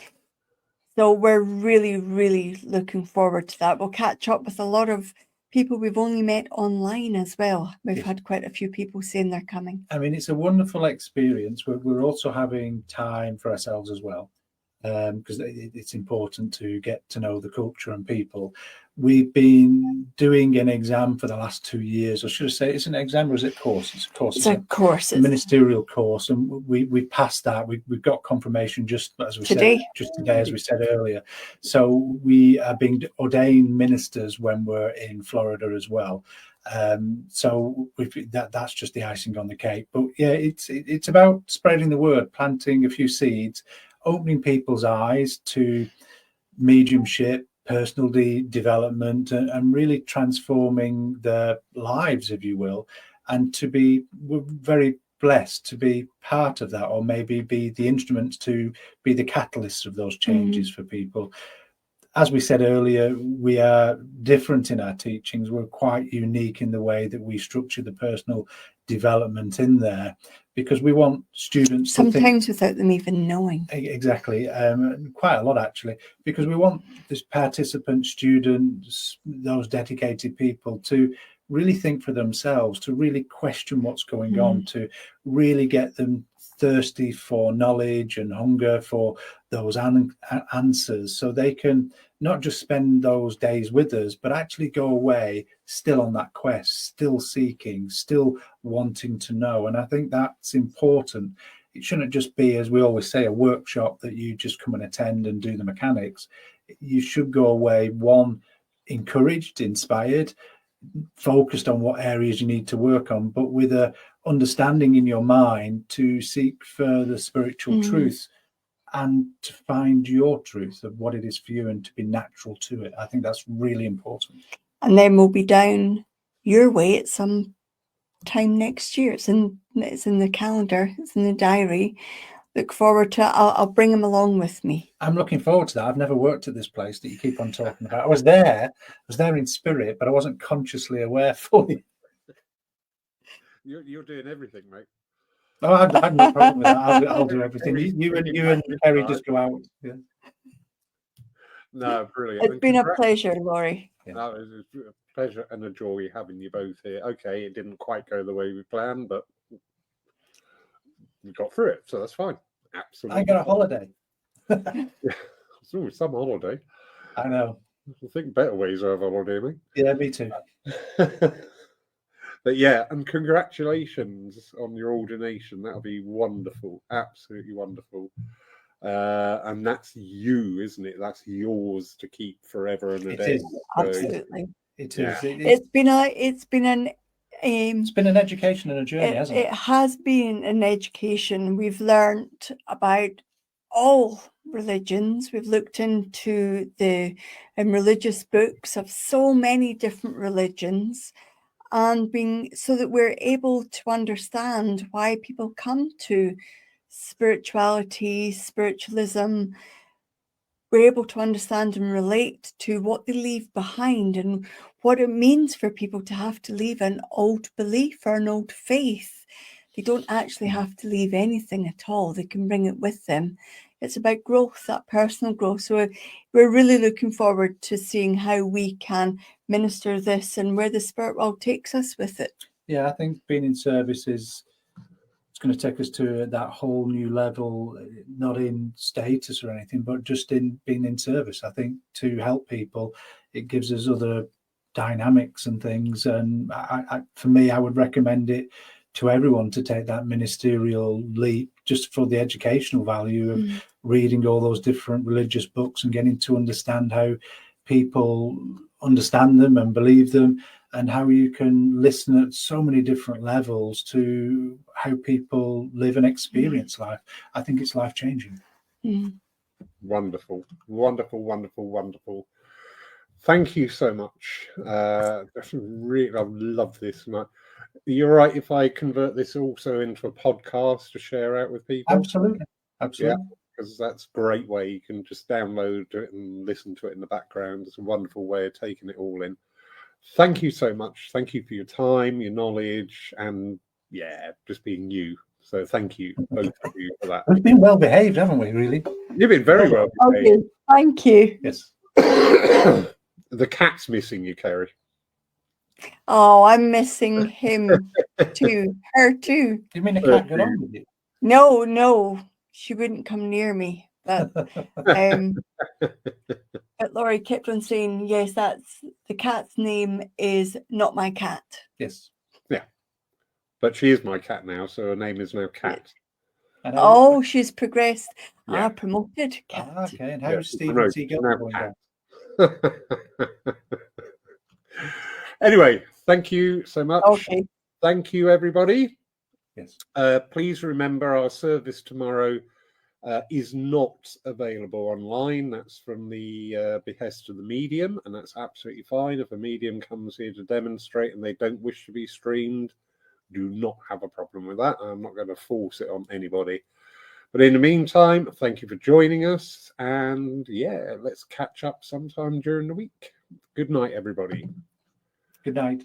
So we're really, really looking forward to that. We'll catch up with a lot of people we've only met online as well. We've had quite a few people saying they're coming. I mean, it's a wonderful experience. We're also having time for ourselves as well, because it's important to get to know the culture and people. We've been doing an exam for the last 2 years, or should I say, it's an exam or is it course? It's a course. It's a course. A ministerial course, and we passed that. We've got confirmation just as we said, just today, as we said earlier. So we are being ordained ministers when we're in Florida as well. So that's just the icing on the cake. But yeah, it's about spreading the word, planting a few seeds, opening people's eyes to mediumship, personal development, and really transforming their lives, if you will. And we're very blessed to be part of that, or maybe be the instruments to be the catalysts of those changes for people. As we said earlier, we are different in our teachings. We're quite unique in the way that we structure the personal development in there, because we want students sometimes without them even knowing. Exactly. Quite a lot, actually, because we want this participant students, those dedicated people, to really think for themselves, to really question what's going on, to really get them thirsty for knowledge and hunger for those answers, so they can not just spend those days with us, but actually go away still on that quest, still seeking, still wanting to know. And I think that's important. It shouldn't just be, as we always say, a workshop that you just come and attend and do the mechanics. You should go away, one, encouraged, inspired, focused on what areas you need to work on, but with a understanding in your mind to seek further spiritual truth and to find your truth of what it is for you and to be natural to it. I think that's really important. And then we'll be down your way at some time next year. It's in the calendar, it's in the diary. Look forward to it. I'll bring him along with me. I'm looking forward to that. I've never worked at this place that you keep on talking about. I was there in spirit, but I wasn't consciously aware fully. You're doing everything, mate. Oh, I have no problem with that. I'll do everything. You and Kerry just go out. Yeah. No, brilliant. It's been a pleasure, Laurie. Yeah. No, it's a pleasure and a joy having you both here. Okay, it didn't quite go the way we planned, but we got through it, so that's fine. Absolutely. I got a holiday. It's always some holiday. I know. I think better ways to have a holiday, mate. Yeah, me too. But yeah, and congratulations on your ordination. That'll be wonderful, absolutely wonderful. And that's you, isn't it? That's yours to keep forever and a day. Absolutely. It is. It's been an education and a journey, hasn't it? It has been an education. We've learned about all religions. We've looked into the religious books of so many different religions, and so that we're able to understand why people come to spirituality, spiritualism. We're able to understand and relate to what they leave behind and what it means for people to have to leave an old belief or an old faith. They don't actually have to leave anything at all. They can bring it with them. It's about growth, that personal growth. So we're really looking forward to seeing how we can minister this and where the spirit world takes us with it. Yeah, I think being in service it's going to take us to that whole new level, not in status or anything, but just in being in service. I think to help people, it gives us other dynamics and things. And for me, I would recommend it to everyone to take that ministerial leap, just for the educational value of reading all those different religious books and getting to understand how people understand them and believe them, and how you can listen at so many different levels to how people live and experience life. I think it's life-changing. Wonderful, wonderful, wonderful, wonderful. Thank you so much. Really, I love this. You're right if I convert this also into a podcast to share out with people? Absolutely. Yeah. because that's a great way. You can just download it and listen to it in the background. It's a wonderful way of taking it all in. Thank you so much. Thank you for your time, your knowledge, and just being you. So thank you, both of you, for that. We've been well behaved, haven't we, really? You've been very well behaved. Okay, thank you. Yes. The cat's missing you, Kerry. Oh, I'm missing him too. Her too. Do you mean a cat got on with you? No, she wouldn't come near me. But but Laurie kept on saying, yes, that's the cat's name is not my cat. Yes. Yeah. But she is my cat now, so her name is now Cat. And Oh, she's progressed. Yeah. Promoted cat. okay. And how's Stephen promoted. Seagull Now going Cat. down? Anyway, thank you so much. Okay. Thank you, everybody. Yes. Please remember our service tomorrow is not available online. That's from the behest of the medium, and that's absolutely fine. If a medium comes here to demonstrate and they don't wish to be streamed, do not have a problem with that. I'm not going to force it on anybody. But in the meantime, thank you for joining us, and let's catch up sometime during the week. Good night, everybody. Good night.